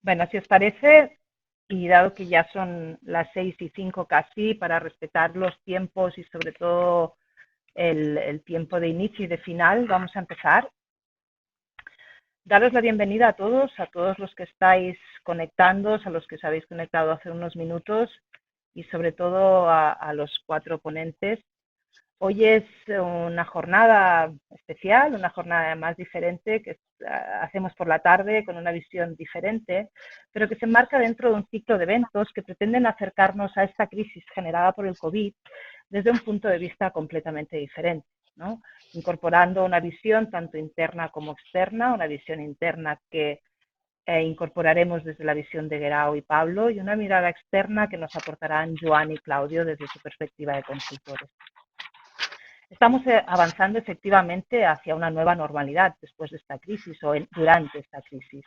Bueno, si os parece, y dado que ya son las 6:05 casi, para respetar los tiempos y sobre todo el tiempo de inicio y de final, vamos a empezar. Daros la bienvenida a todos los que estáis conectándoos, a los que os habéis conectado hace unos minutos y sobre todo a los 4 ponentes. Hoy es una jornada especial, una jornada más diferente que hacemos por la tarde con una visión diferente, pero que se enmarca dentro de un ciclo de eventos que pretenden acercarnos a esta crisis generada por el COVID desde un punto de vista completamente diferente, ¿no? Incorporando una visión tanto interna como externa, una visión interna que incorporaremos desde la visión de Guerau y Pablo y una mirada externa que nos aportarán Joan y Claudio desde su perspectiva de consultores. Estamos avanzando efectivamente hacia una nueva normalidad después de esta crisis o durante esta crisis,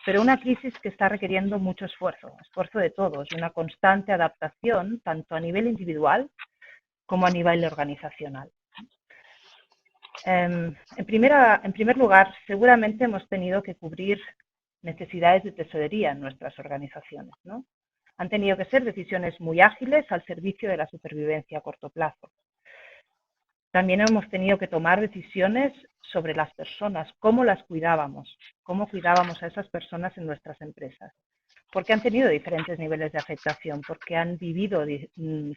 pero una crisis que está requiriendo mucho esfuerzo de todos y una constante adaptación tanto a nivel individual como a nivel organizacional. En primer lugar, seguramente hemos tenido que cubrir necesidades de tesorería en nuestras organizaciones, ¿no? Han tenido que ser decisiones muy ágiles al servicio de la supervivencia a corto plazo. También hemos tenido que tomar decisiones sobre las personas, cómo cuidábamos a esas personas en nuestras empresas, porque han tenido diferentes niveles de afectación, porque han vivido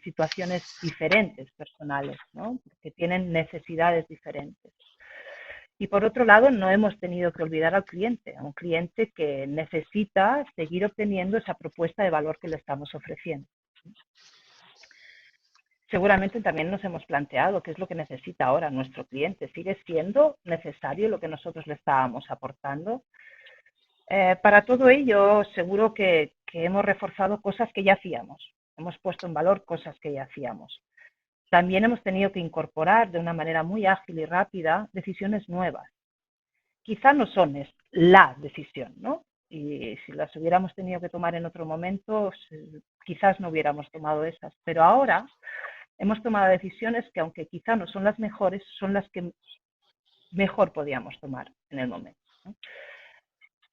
situaciones diferentes personales, ¿no? Porque tienen necesidades diferentes. Y por otro lado, no hemos tenido que olvidar al cliente, a un cliente que necesita seguir obteniendo esa propuesta de valor que le estamos ofreciendo. Seguramente también nos hemos planteado qué es lo que necesita ahora nuestro cliente. ¿Sigue siendo necesario lo que nosotros le estábamos aportando? Para todo ello, seguro que hemos reforzado cosas que ya hacíamos. Hemos puesto en valor cosas que ya hacíamos. También hemos tenido que incorporar de una manera muy ágil y rápida decisiones nuevas. Quizá no son la decisión, ¿no? Y si las hubiéramos tenido que tomar en otro momento, quizás no hubiéramos tomado esas. Pero ahora hemos tomado decisiones que, aunque quizá no son las mejores, son las que mejor podíamos tomar en el momento, ¿no?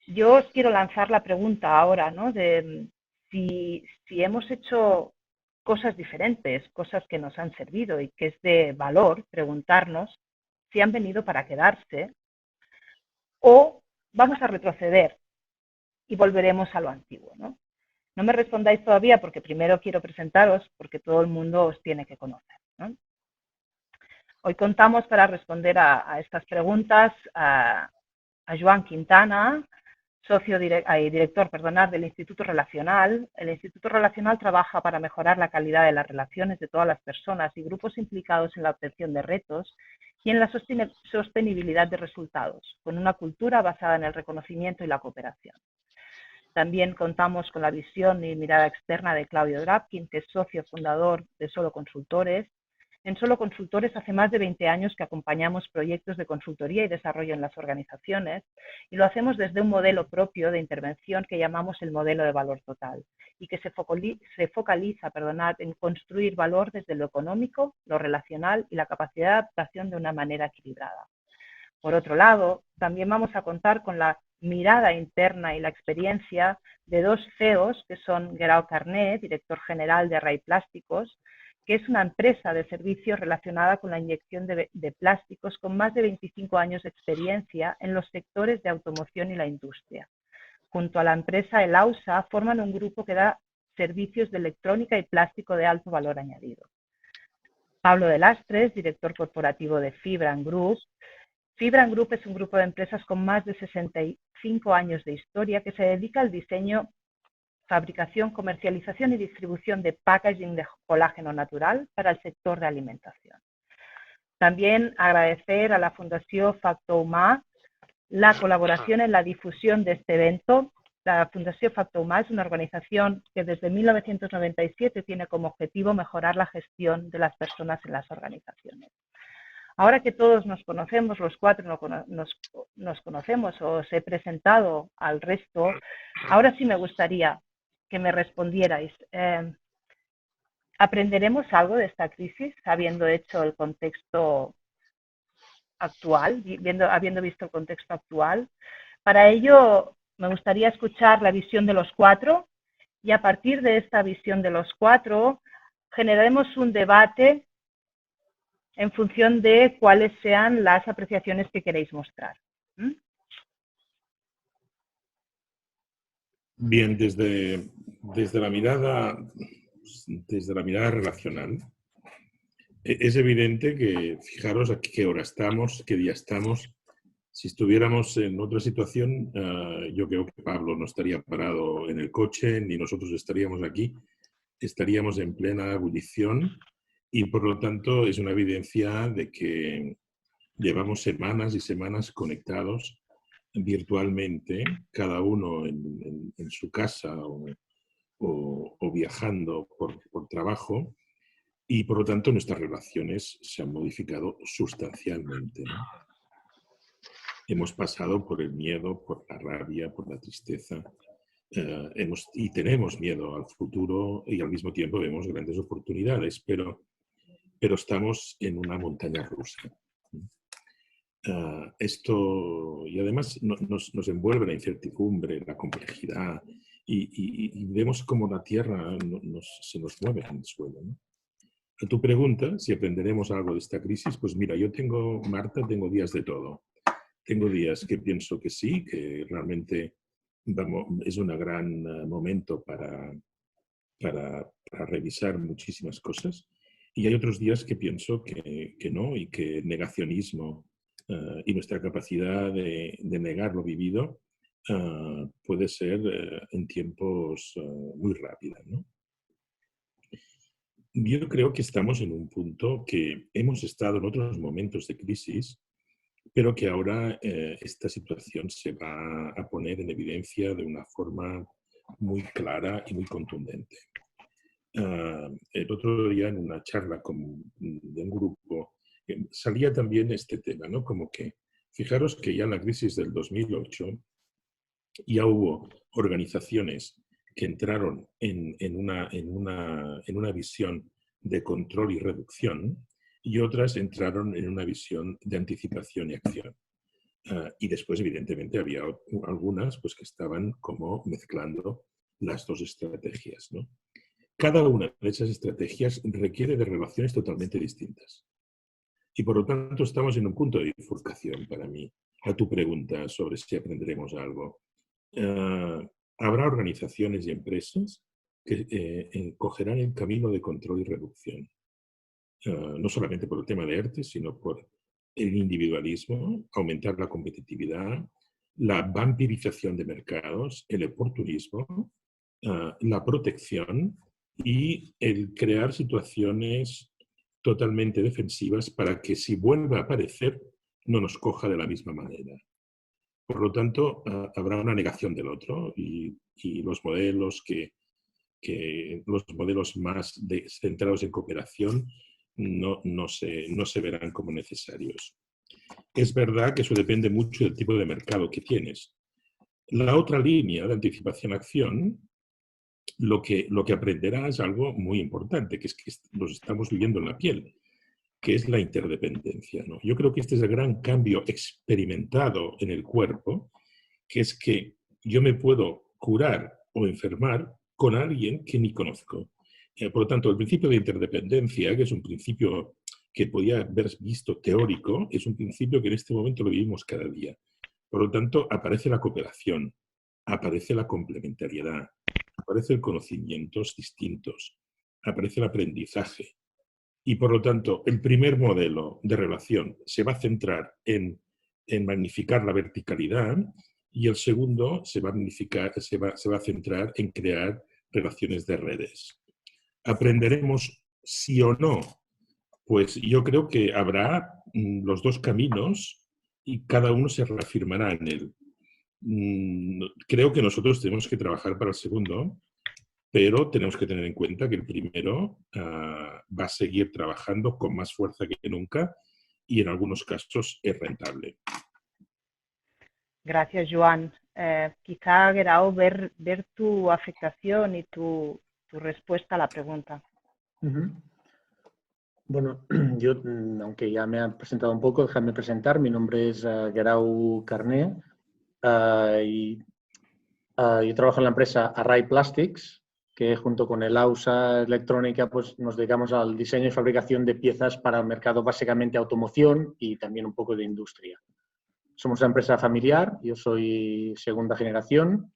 Yo os quiero lanzar la pregunta ahora, ¿no? De si hemos hecho cosas diferentes, cosas que nos han servido y que es de valor preguntarnos si han venido para quedarse o vamos a retroceder y volveremos a lo antiguo, ¿no? No me respondáis todavía porque primero quiero presentaros porque todo el mundo os tiene que conocer, ¿no? Hoy contamos para responder a estas preguntas a Joan Quintana, director del Instituto Relacional. El Instituto Relacional trabaja para mejorar la calidad de las relaciones de todas las personas y grupos implicados en la obtención de retos y en la sostenibilidad de resultados, con una cultura basada en el reconocimiento y la cooperación. También contamos con la visión y mirada externa de Claudio Drapkin, que es socio fundador de Solo Consultores. En Solo Consultores hace más de 20 años que acompañamos proyectos de consultoría y desarrollo en las organizaciones y lo hacemos desde un modelo propio de intervención que llamamos el modelo de valor total y que se focaliza en construir valor desde lo económico, lo relacional y la capacidad de adaptación de una manera equilibrada. Por otro lado, también vamos a contar con la mirada interna y la experiencia de dos CEOs que son Guerau Carné, director general de Ray Plásticos, que es una empresa de servicios relacionada con la inyección de plásticos con más de 25 años de experiencia en los sectores de automoción y la industria. Junto a la empresa Elausa forman un grupo que da servicios de electrónica y plástico de alto valor añadido. Pablo de Lastres, director corporativo de Fibran Group. Fibran Group es un grupo de empresas con más de 65 años de historia que se dedica al diseño, fabricación, comercialización y distribución de packaging de colágeno natural para el sector de alimentación. También agradecer a la Fundació Factor Humà la colaboración en la difusión de este evento. La Fundació Factor Humà es una organización que desde 1997 tiene como objetivo mejorar la gestión de las personas en las organizaciones. Ahora que todos nos conocemos, los cuatro nos conocemos, os he presentado al resto, ahora sí me gustaría que me respondierais. ¿Aprenderemos algo de esta crisis habiendo hecho el contexto actual, habiendo visto el contexto actual? Para ello, me gustaría escuchar la visión de los cuatro y a partir de esta visión de los cuatro generaremos un debate en función de cuáles sean las apreciaciones que queréis mostrar. ¿Mm? Bien, desde la mirada relacional, es evidente que, fijaros a qué hora estamos, qué día estamos. Si estuviéramos en otra situación, yo creo que Pablo no estaría parado en el coche, ni nosotros estaríamos aquí. Estaríamos en plena ebullición y, por lo tanto, es una evidencia de que llevamos semanas y semanas conectados virtualmente, cada uno en su casa o viajando por trabajo, y por lo tanto nuestras relaciones se han modificado sustancialmente, ¿no? Hemos pasado por el miedo, por la rabia, por la tristeza, y tenemos miedo al futuro y al mismo tiempo vemos grandes oportunidades, pero estamos en una montaña rusa. Esto, y además nos envuelve la incertidumbre, la complejidad, y vemos como la Tierra se nos mueve en el suelo, ¿no? A tu pregunta, si aprenderemos algo de esta crisis, pues mira, Marta, tengo días de todo. Tengo días que pienso que sí, que realmente es un gran momento para revisar muchísimas cosas. Y hay otros días que pienso que no, y que el negacionismo y nuestra capacidad de negar lo vivido puede ser en tiempos muy rápida, ¿no? Yo creo que estamos en un punto que hemos estado en otros momentos de crisis, pero que ahora esta situación se va a poner en evidencia de una forma muy clara y muy contundente. El otro día en una charla de un grupo salía también este tema, ¿no? Como que, fijaros que ya en la crisis del 2008 ya hubo organizaciones que entraron en una visión de control y reducción y otras entraron en una visión de anticipación y acción. Y después, evidentemente, había algunas pues, que estaban como mezclando las dos estrategias, ¿no? Cada una de esas estrategias requiere de relaciones totalmente distintas. Y por lo tanto estamos en un punto de bifurcación para mí. A tu pregunta sobre si aprenderemos algo. Habrá organizaciones y empresas que cogerán el camino de control y reducción. No solamente por el tema de ERTE, sino por el individualismo, aumentar la competitividad, la vampirización de mercados, el oportunismo, la protección y el crear situaciones totalmente defensivas para que si vuelve a aparecer no nos coja de la misma manera. Por lo tanto, habrá una negación del otro y los modelos los modelos más centrados en cooperación no se verán como necesarios. Es verdad que eso depende mucho del tipo de mercado que tienes. La otra línea de anticipación-acción, lo que aprenderá es algo muy importante, que es que los estamos viviendo en la piel, que es la interdependencia, ¿no? Yo creo que este es el gran cambio experimentado en el cuerpo, que es que yo me puedo curar o enfermar con alguien que ni conozco. Por lo tanto, el principio de interdependencia, que es un principio que podía haber visto teórico, es un principio que en este momento lo vivimos cada día. Por lo tanto, aparece la cooperación, aparece la complementariedad, aparecen conocimientos distintos, aparece el aprendizaje. Y por lo tanto, el primer modelo de relación se va a centrar en magnificar la verticalidad y el segundo se va a centrar en crear relaciones de redes. ¿Aprenderemos sí o no? Pues yo creo que habrá los dos caminos y cada uno se reafirmará en él. Creo que nosotros tenemos que trabajar para el segundo, pero tenemos que tener en cuenta que el primero va a seguir trabajando con más fuerza que nunca y en algunos casos es rentable. Gracias, Joan. Quizá, Guerau, ver tu afectación y tu respuesta a la pregunta. Bueno, yo, aunque ya me han presentado un poco, déjame presentar. Mi nombre es Guerau Carné. Yo trabajo en la empresa Array Plastics, que junto con el AUSA Electrónica pues, nos dedicamos al diseño y fabricación de piezas para el mercado básicamente automoción y también un poco de industria. Somos una empresa familiar, yo soy segunda generación,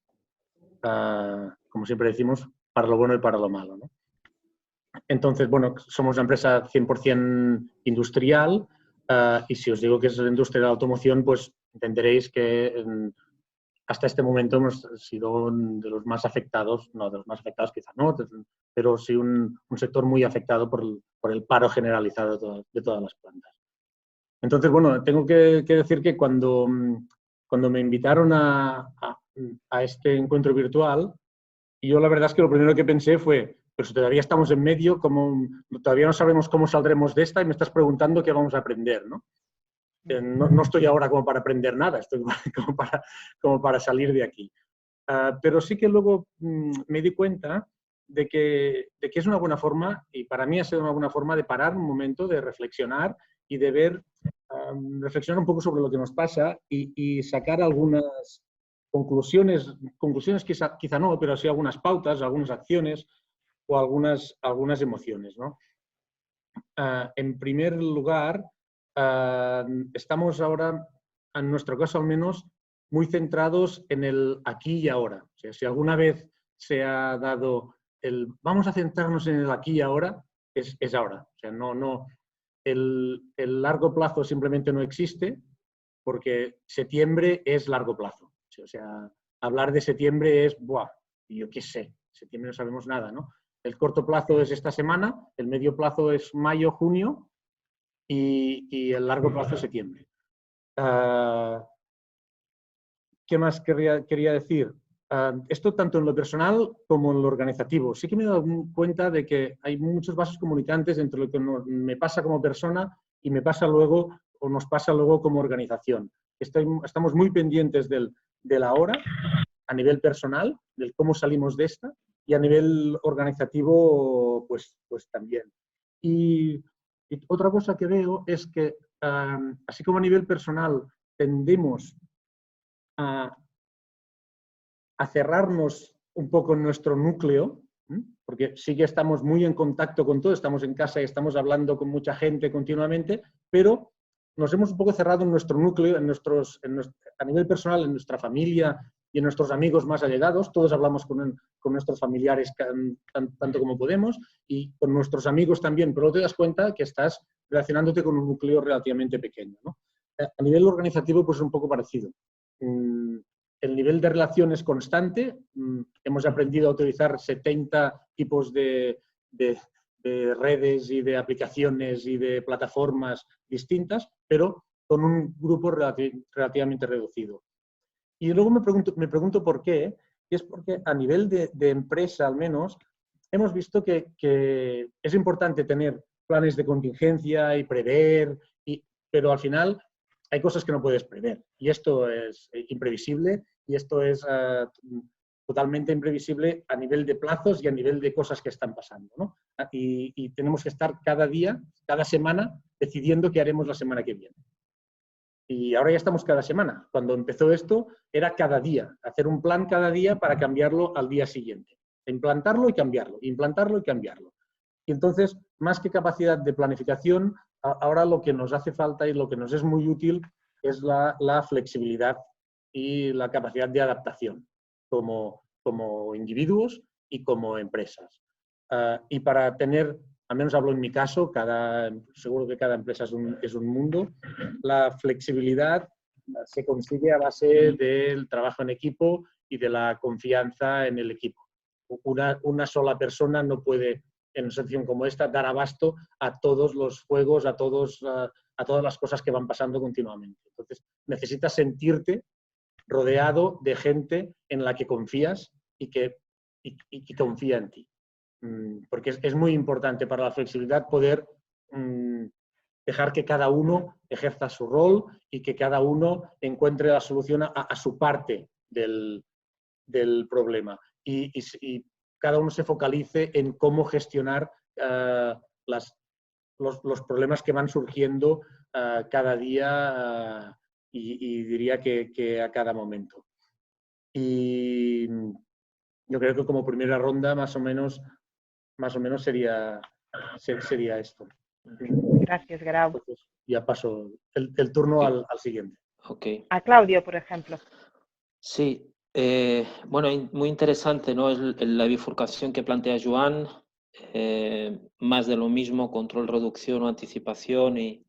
como siempre decimos, para lo bueno y para lo malo, ¿no? Entonces, bueno, somos una empresa 100% industrial y si os digo que es la industria de la automoción, pues entenderéis que hasta este momento hemos sido de los más afectados, no de los más afectados quizá no, pero sí un sector muy afectado por el paro generalizado de todas las plantas. Entonces, bueno, tengo que decir que cuando me invitaron a este encuentro virtual, yo la verdad es que lo primero que pensé fue, pero si todavía estamos en medio, todavía no sabemos cómo saldremos de esta y me estás preguntando qué vamos a aprender, ¿no? No estoy ahora como para aprender nada, estoy como para salir de aquí. Pero sí que luego me di cuenta de que es una buena forma, y para mí ha sido una buena forma de parar un momento, de reflexionar y de ver, reflexionar un poco sobre lo que nos pasa y sacar algunas conclusiones quizá no, pero sí algunas pautas, algunas acciones o algunas emociones, ¿no? En primer lugar, estamos ahora, en nuestro caso al menos, muy centrados en el aquí y ahora. O sea, si alguna vez se ha dado el vamos a centrarnos en el aquí y ahora, es ahora. O sea, el largo plazo simplemente no existe porque septiembre es largo plazo. O sea, hablar de septiembre es, ¡buah! Yo qué sé, septiembre no sabemos nada, ¿no? El corto plazo es esta semana, el medio plazo es mayo, junio y el largo plazo es septiembre. ¿Qué más quería decir? Esto tanto en lo personal como en lo organizativo. Sí que me he dado cuenta de que hay muchos vasos comunicantes entre lo que me pasa como persona y me pasa luego o nos pasa luego como organización. Estamos muy pendientes del ahora a nivel personal, del cómo salimos de esta, y a nivel organizativo, pues también. Y otra cosa que veo es que, así como a nivel personal tendemos a cerrarnos un poco en nuestro núcleo, porque sí que estamos muy en contacto con todo, estamos en casa y estamos hablando con mucha gente continuamente, pero nos hemos un poco cerrado en nuestro núcleo, a nivel personal, en nuestra familia y en nuestros amigos más allegados. Todos hablamos con nuestros familiares tanto como podemos y con nuestros amigos también, pero te das cuenta que estás relacionándote con un núcleo relativamente pequeño, ¿no? A nivel organizativo, pues es un poco parecido. El nivel de relación es constante. Hemos aprendido a utilizar 70 tipos de redes y de aplicaciones y de plataformas distintas, pero con un grupo relativamente reducido. Y luego me pregunto por qué, y es porque a nivel de empresa al menos, hemos visto que es importante tener planes de contingencia y prever, pero al final hay cosas que no puedes prever y esto es imprevisible y esto es totalmente imprevisible a nivel de plazos y a nivel de cosas que están pasando, ¿no? Y tenemos que estar cada día, cada semana, decidiendo qué haremos la semana que viene. Y ahora ya estamos cada semana. Cuando empezó esto era cada día, hacer un plan cada día para cambiarlo al día siguiente. Implantarlo y cambiarlo, implantarlo y cambiarlo. Y entonces, más que capacidad de planificación, ahora lo que nos hace falta y lo que nos es muy útil es la flexibilidad y la capacidad de adaptación como individuos y como empresas. Y para tener, al menos hablo en mi caso, seguro que cada empresa es un mundo, la flexibilidad se consigue a base del trabajo en equipo y de la confianza en el equipo. Una sola persona no puede, en una situación como esta, dar abasto a todos los juegos, a todas las cosas que van pasando continuamente. Entonces, necesitas sentirte rodeado de gente en la que confías y que confía en ti. Porque es muy importante para la flexibilidad poder dejar que cada uno ejerza su rol y que cada uno encuentre la solución a su parte del problema. Y cada uno se focalice en cómo gestionar los problemas que van surgiendo cada día y diría que a cada momento. Y yo creo que como primera ronda más o menos sería esto. Gracias, Grau. Entonces, ya paso el turno al siguiente. Okay. A Claudio, por ejemplo. Sí, bueno, muy interesante, ¿no? La bifurcación que plantea Joan, más de lo mismo, control, reducción o anticipación, y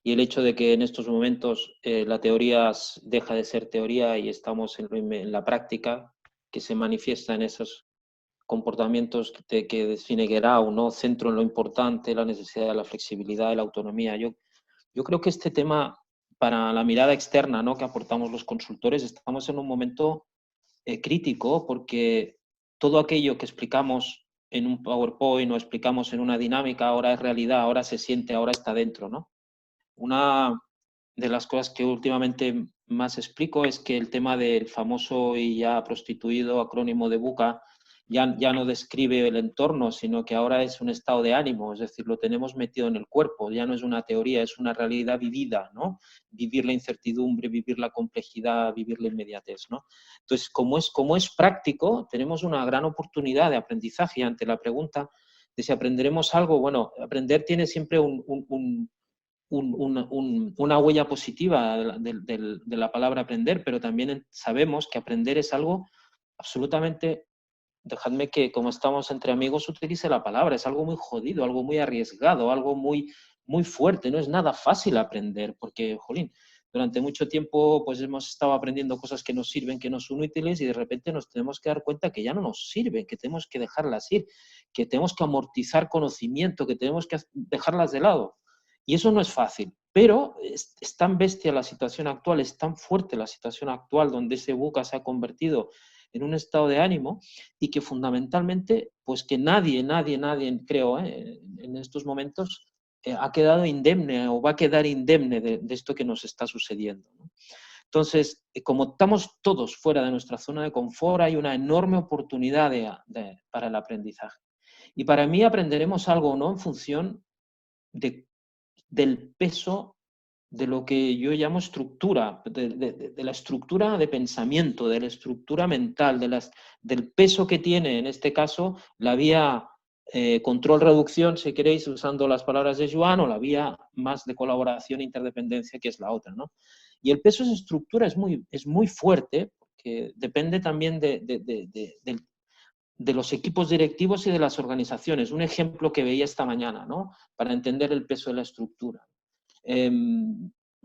el hecho de que en estos momentos la teoría deja de ser teoría y estamos en la práctica, que se manifiesta en esos comportamientos que define Guerau, ¿no? Centro en lo importante, la necesidad de la flexibilidad y la autonomía. Yo creo que este tema, para la mirada externa, ¿no?, que aportamos los consultores, estamos en un momento crítico, porque todo aquello que explicamos en un PowerPoint o explicamos en una dinámica ahora es realidad, ahora se siente, ahora está dentro, ¿no? Una de las cosas que últimamente más explico es que el tema del famoso y ya prostituido acrónimo de VUCA ya no describe el entorno, sino que ahora es un estado de ánimo, es decir, lo tenemos metido en el cuerpo, ya no es una teoría, es una realidad vivida, ¿no? Vivir la incertidumbre, vivir la complejidad, vivir la inmediatez, ¿no? Entonces, como es práctico, tenemos una gran oportunidad de aprendizaje. Ante la pregunta de si aprenderemos algo, bueno, aprender tiene siempre una huella positiva de la palabra aprender, pero también sabemos que aprender es algo absolutamente, dejadme que como estamos entre amigos utilice la palabra, es algo muy jodido, algo muy arriesgado, algo muy, muy fuerte, no es nada fácil aprender, porque, jolín, durante mucho tiempo pues hemos estado aprendiendo cosas que nos sirven, que nos son útiles, y de repente nos tenemos que dar cuenta que ya no nos sirven, que tenemos que dejarlas ir, que tenemos que amortizar conocimiento, que tenemos que dejarlas de lado. Y eso no es fácil, pero es tan bestia la situación actual, es tan fuerte la situación actual, donde ese VUCA se ha convertido en un estado de ánimo, y que fundamentalmente, pues que nadie, creo, en estos momentos ha quedado indemne o va a quedar indemne de esto que nos está sucediendo, ¿no? Entonces, como estamos todos fuera de nuestra zona de confort, hay una enorme oportunidad para el aprendizaje. Y para mí aprenderemos algo, ¿no?, en función del peso de lo que yo llamo estructura, de la estructura de pensamiento, de la estructura mental, del peso que tiene, en este caso, la vía control-reducción, si queréis, usando las palabras de Joan, o la vía más de colaboración e interdependencia, que es la otra, ¿no? Y el peso de esa estructura es muy fuerte, porque depende también de los equipos directivos y de las organizaciones. Un ejemplo que veía esta mañana, ¿no?, para entender el peso de la estructura.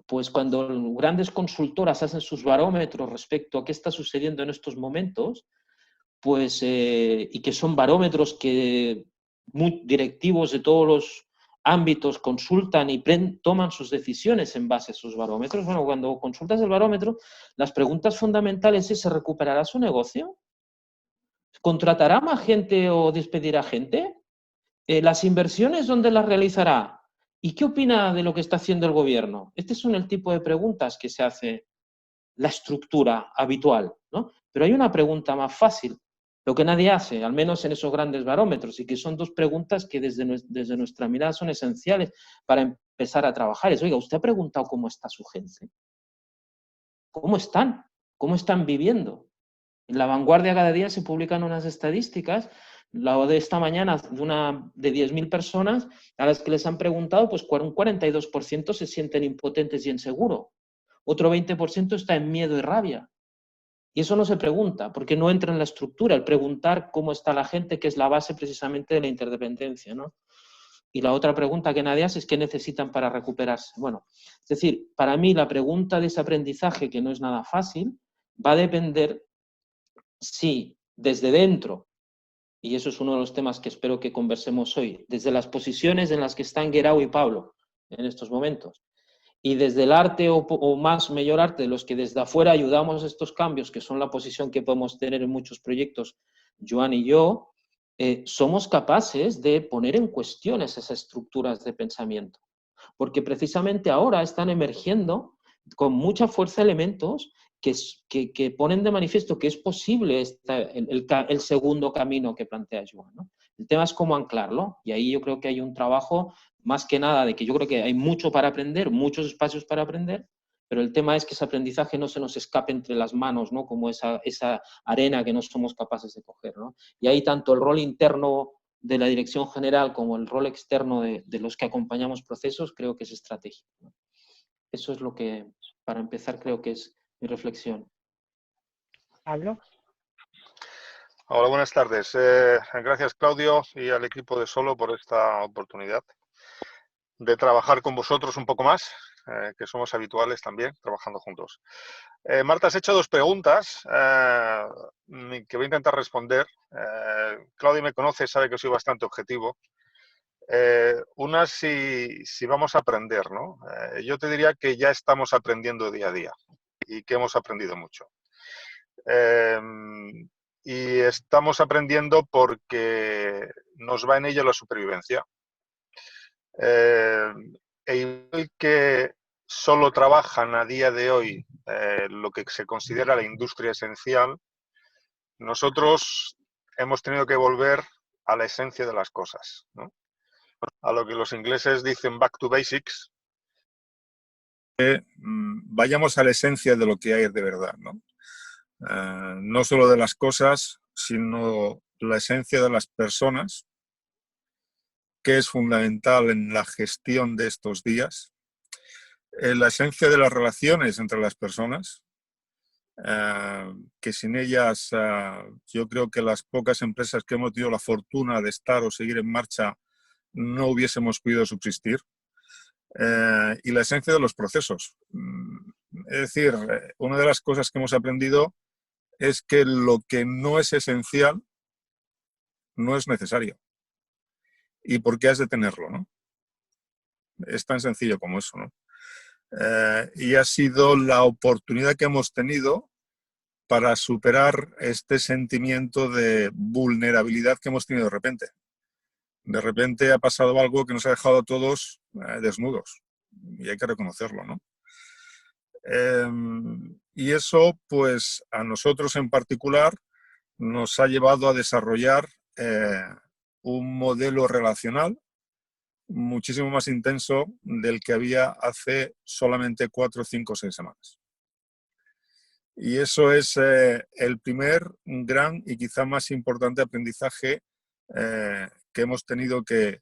Pues cuando grandes consultoras hacen sus barómetros respecto a qué está sucediendo en estos momentos, pues, y que son barómetros que muy directivos de todos los ámbitos consultan y toman sus decisiones en base a esos barómetros. Bueno, cuando consultas el barómetro, las preguntas fundamentales es: ¿se recuperará su negocio? ¿Contratará más gente o despedirá gente? ¿Las inversiones dónde las realizará? ¿Y qué opina de lo que está haciendo el gobierno? Este son el tipo de preguntas que se hace la estructura habitual, ¿no? Pero hay una pregunta más fácil, lo que nadie hace, al menos en esos grandes barómetros, y que son dos preguntas que desde nuestra mirada son esenciales para empezar a trabajar. Es: oiga, ¿usted ha preguntado cómo está su gente? ¿Cómo están? ¿Cómo están viviendo? En La Vanguardia cada día se publican unas estadísticas. La de esta mañana, de 10.000 personas a las que les han preguntado, pues un 42% se sienten impotentes y inseguros. Otro 20% está en miedo y rabia. Y eso no se pregunta, porque no entra en la estructura, el preguntar cómo está la gente, que es la base precisamente de la interdependencia, ¿no? Y la otra pregunta que nadie hace es: ¿qué necesitan para recuperarse? Bueno, es decir, para mí la pregunta de ese aprendizaje, que no es nada fácil, va a depender si desde dentro, y eso es uno de los temas que espero que conversemos hoy, desde las posiciones en las que están Guerau y Pablo en estos momentos, y desde el arte o más mayor arte de los que desde afuera ayudamos a estos cambios, que son la posición que podemos tener en muchos proyectos, Joan y yo, somos capaces de poner en cuestión esas estructuras de pensamiento. Porque precisamente ahora están emergiendo con mucha fuerza elementos que ponen de manifiesto que es posible el segundo camino que plantea Joan, ¿no? El tema es cómo anclarlo, y ahí yo creo que hay un trabajo, más que nada, de que yo creo que hay mucho para aprender, muchos espacios para aprender, pero el tema es que ese aprendizaje no se nos escape entre las manos, ¿no? Como esa arena que no somos capaces de coger, ¿no? Y ahí tanto el rol interno de la dirección general como el rol externo de los que acompañamos procesos, creo que es estratégico, ¿no? Eso es lo que, para empezar, creo que es mi reflexión. Pablo. Hola, buenas tardes. Gracias, Claudio, y al equipo de Solo por esta oportunidad de trabajar con vosotros un poco más, que somos habituales también, trabajando juntos. Marta, has hecho 2 preguntas que voy a intentar responder. Claudio me conoce, sabe que soy bastante objetivo. Una, si vamos a aprender, ¿no? Yo te diría que ya estamos aprendiendo día a día y que hemos aprendido mucho. Y estamos aprendiendo porque nos va en ello la supervivencia. Igual que solo trabajan a día de hoy lo que se considera la industria esencial, nosotros hemos tenido que volver a la esencia de las cosas, ¿no? A lo que los ingleses dicen back to basics. Vayamos a la esencia de lo que hay de verdad, ¿no? No solo de las cosas, sino la esencia de las personas, que es fundamental en la gestión de estos días, la esencia de las relaciones entre las personas, que sin ellas yo creo que las pocas empresas que hemos tenido la fortuna de estar o seguir en marcha no hubiésemos podido subsistir, y la esencia de los procesos. Es decir, una de las cosas que hemos aprendido es que lo que no es esencial no es necesario. ¿Y por qué has de tenerlo, no? Es tan sencillo como eso, ¿no? Y ha sido la oportunidad que hemos tenido para superar este sentimiento de vulnerabilidad que hemos tenido de repente. De repente ha pasado algo que nos ha dejado a todos desnudos, y hay que reconocerlo, ¿no? Y eso, pues, a nosotros en particular, nos ha llevado a desarrollar un modelo relacional muchísimo más intenso del que había hace solamente 4, 5, 6 semanas. Y eso es el primer gran y quizá más importante aprendizaje que hemos tenido que,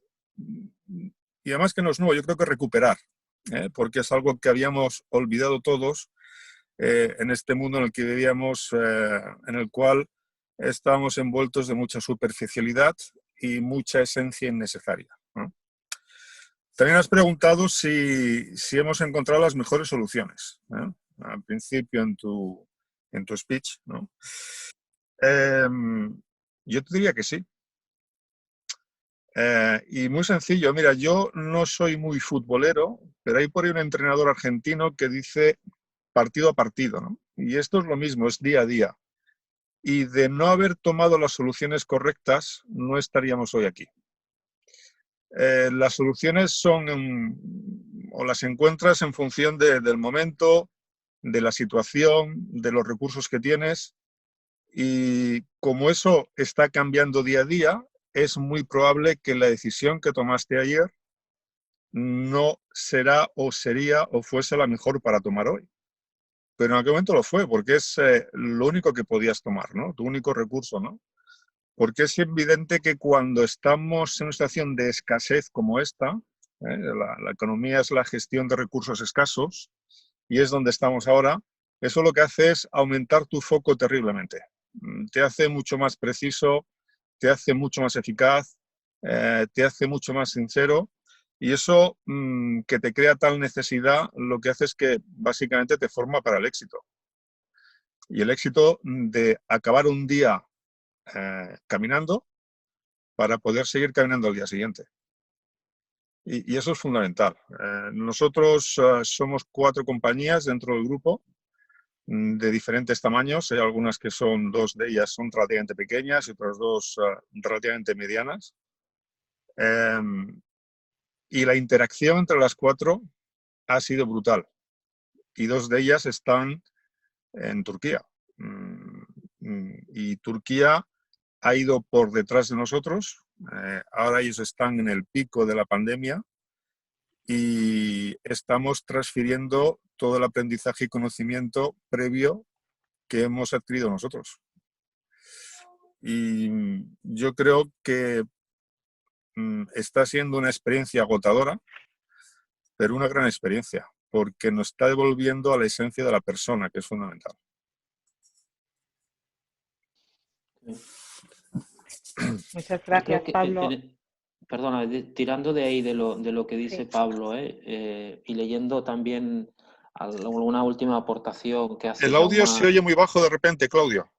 y además que no es nuevo, yo creo que recuperar, porque es algo que habíamos olvidado todos en este mundo en el que vivíamos, en el cual estábamos envueltos de mucha superficialidad y mucha esencia innecesaria, ¿no? También has preguntado si hemos encontrado las mejores soluciones, ¿eh? Al principio en tu speech, ¿no? Yo te diría que sí. Y muy sencillo, mira, yo no soy muy futbolero, pero hay por ahí un entrenador argentino que dice partido a partido, ¿no? Y esto es lo mismo, es día a día. Y de no haber tomado las soluciones correctas, no estaríamos hoy aquí. Las soluciones son, o las encuentras en función del momento, de la situación, de los recursos que tienes, y como eso está cambiando día a día, es muy probable que la decisión que tomaste ayer no será o sería o fuese la mejor para tomar hoy. Pero en aquel momento lo fue, porque es lo único que podías tomar, ¿no? Tu único recurso, ¿no? Porque es evidente que cuando estamos en una situación de escasez como esta, la economía es la gestión de recursos escasos, y es donde estamos ahora, eso lo que hace es aumentar tu foco terriblemente. Te hace mucho más preciso, te hace mucho más eficaz, te hace mucho más sincero, y eso que te crea tal necesidad, lo que hace es que básicamente te forma para el éxito. Y el éxito de acabar un día caminando para poder seguir caminando al día siguiente. Y eso es fundamental. Nosotros somos 4 compañías dentro del grupo de diferentes tamaños. Hay algunas que son, 2 de ellas son relativamente pequeñas y otras 2 relativamente medianas. Y la interacción entre las 4 ha sido brutal. Y 2 de ellas están en Turquía. Y Turquía ha ido por detrás de nosotros. Ahora ellos están en el pico de la pandemia y estamos transfiriendo todo el aprendizaje y conocimiento previo que hemos adquirido nosotros. Y yo creo que está siendo una experiencia agotadora, pero una gran experiencia, porque nos está devolviendo a la esencia de la persona, que es fundamental. Muchas Yo creo gracias, que, Pablo. perdona, tirando de ahí de lo que dice Sí. Pablo, y leyendo también alguna última aportación que hace El audio Jaume. se oye muy bajo de repente, Claudio.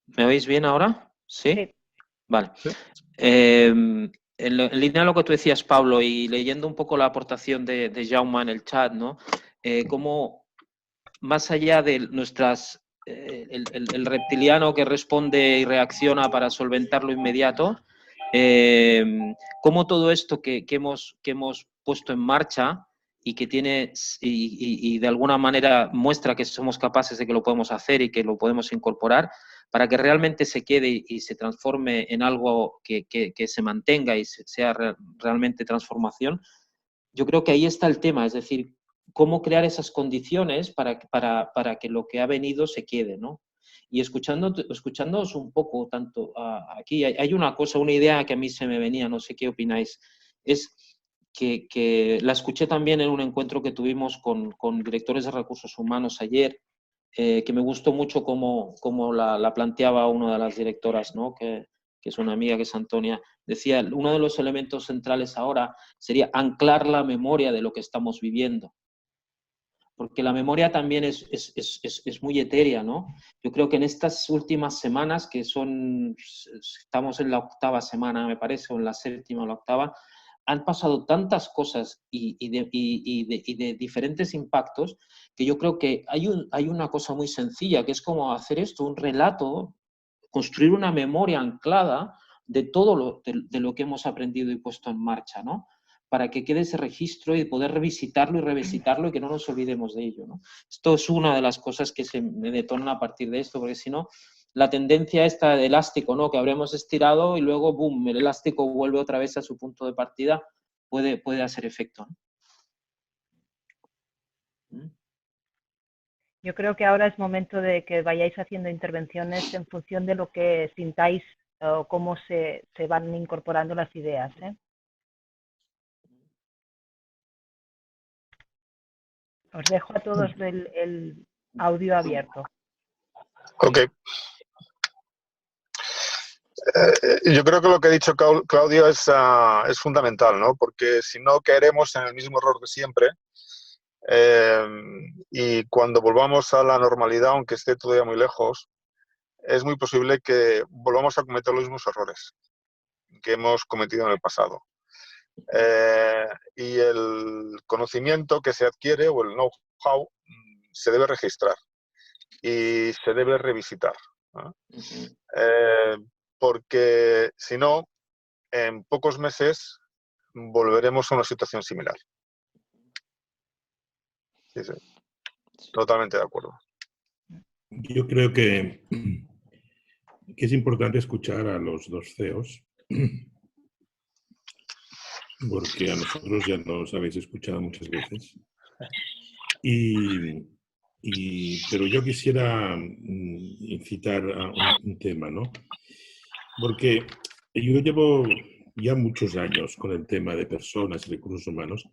¿Me oís bien ahora? ¿Sí? Sí. Vale. Sí. En línea de lo que tú decías, Pablo, y leyendo un poco la aportación de Jaume en el chat, ¿no? Cómo más allá de nuestras el reptiliano que responde y reacciona para solventar lo inmediato, cómo todo esto que hemos puesto en marcha y que tiene y de alguna manera muestra que somos capaces de que lo podemos hacer y que lo podemos incorporar para que realmente se quede y se transforme en algo que se mantenga y sea realmente transformación. Yo creo que ahí está el tema, es decir, cómo crear esas condiciones para que lo que ha venido se quede, ¿no? Y escuchándoos un poco, tanto aquí, hay una cosa, una idea que a mí se me venía, no sé qué opináis, es que la escuché también en un encuentro que tuvimos con directores de recursos humanos ayer, que me gustó mucho cómo la planteaba una de las directoras, ¿no? Que es una amiga, que es Antonia, decía, uno de los elementos centrales ahora sería anclar la memoria de lo que estamos viviendo. Porque la memoria también es muy etérea, ¿no? Yo creo que en estas últimas semanas, que estamos en la 8ª semana, me parece, o en la 7ª o la 8ª, han pasado tantas cosas y de diferentes impactos que yo creo que hay una cosa muy sencilla, que es como hacer esto, un relato, construir una memoria anclada de todo de lo que hemos aprendido y puesto en marcha, ¿no? Para que quede ese registro y poder revisitarlo y revisitarlo y que no nos olvidemos de ello, ¿no? Esto es una de las cosas que se me detona a partir de esto, porque si no, la tendencia esta de elástico, ¿no? Que habremos estirado y luego, boom, el elástico vuelve otra vez a su punto de partida, puede hacer efecto, ¿no? Yo creo que ahora es momento de que vayáis haciendo intervenciones en función de lo que sintáis o cómo se van incorporando las ideas, ¿eh? Os dejo a todos el audio abierto. Ok. Yo creo que lo que ha dicho Claudio es fundamental, ¿no? Porque si no caeremos en el mismo error de siempre, y cuando volvamos a la normalidad, aunque esté todavía muy lejos, es muy posible que volvamos a cometer los mismos errores que hemos cometido en el pasado. Y el conocimiento que se adquiere o el know-how se debe registrar y se debe revisitar, ¿no? Porque si no, en pocos meses volveremos a una situación similar. Sí, sí. Totalmente de acuerdo. Yo creo que es importante escuchar a los dos CEOs, porque a nosotros ya nos habéis escuchado muchas veces. Pero yo quisiera incitar a un tema, ¿no? Porque yo llevo ya muchos años con el tema de personas y recursos humanos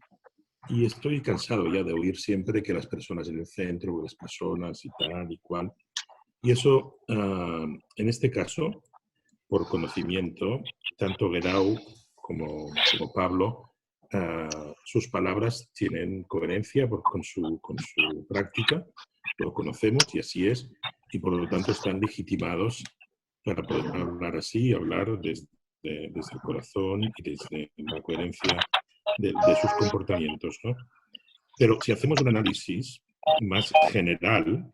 y estoy cansado ya de oír siempre que las personas en el centro, o las personas y tal y cual. Y eso, en este caso, por conocimiento, tanto Guerau como Pablo, sus palabras tienen coherencia con su práctica, lo conocemos y así es, y por lo tanto están legitimados para poder hablar así, hablar desde el corazón y desde la coherencia de sus comportamientos, ¿no? Pero si hacemos un análisis más general,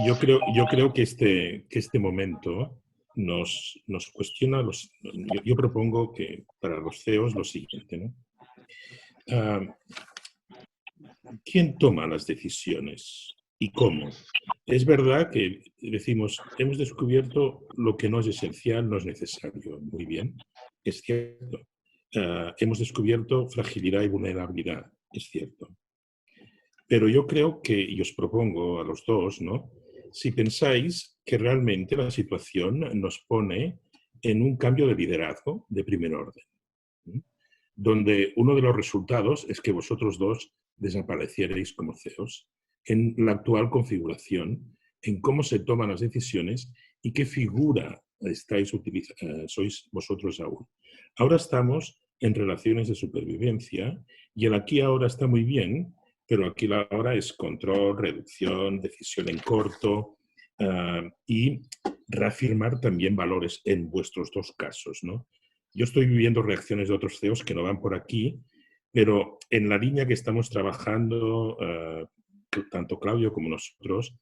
yo creo que este momento nos cuestiona yo propongo que para los CEOs lo siguiente, ¿no? ¿Quién toma las decisiones y cómo? Es verdad que decimos, hemos descubierto lo que no es esencial, no es necesario. Muy bien, es cierto. hemos descubierto fragilidad y vulnerabilidad, es cierto. Pero yo creo que, y os propongo a los dos, ¿no? Si pensáis que realmente la situación nos pone en un cambio de liderazgo de primer orden, ¿sí? Donde uno de los resultados es que vosotros dos desaparecierais como CEOs en la actual configuración, en cómo se toman las decisiones y qué figura sois vosotros aún. Ahora estamos en relaciones de supervivencia y el aquí ahora está muy bien, pero aquí la ahora es control, reducción, decisión en corto y reafirmar también valores en vuestros dos casos, ¿no? Yo estoy viviendo reacciones de otros CEOs que no van por aquí, pero en la línea que estamos trabajando, tanto Claudio como nosotros,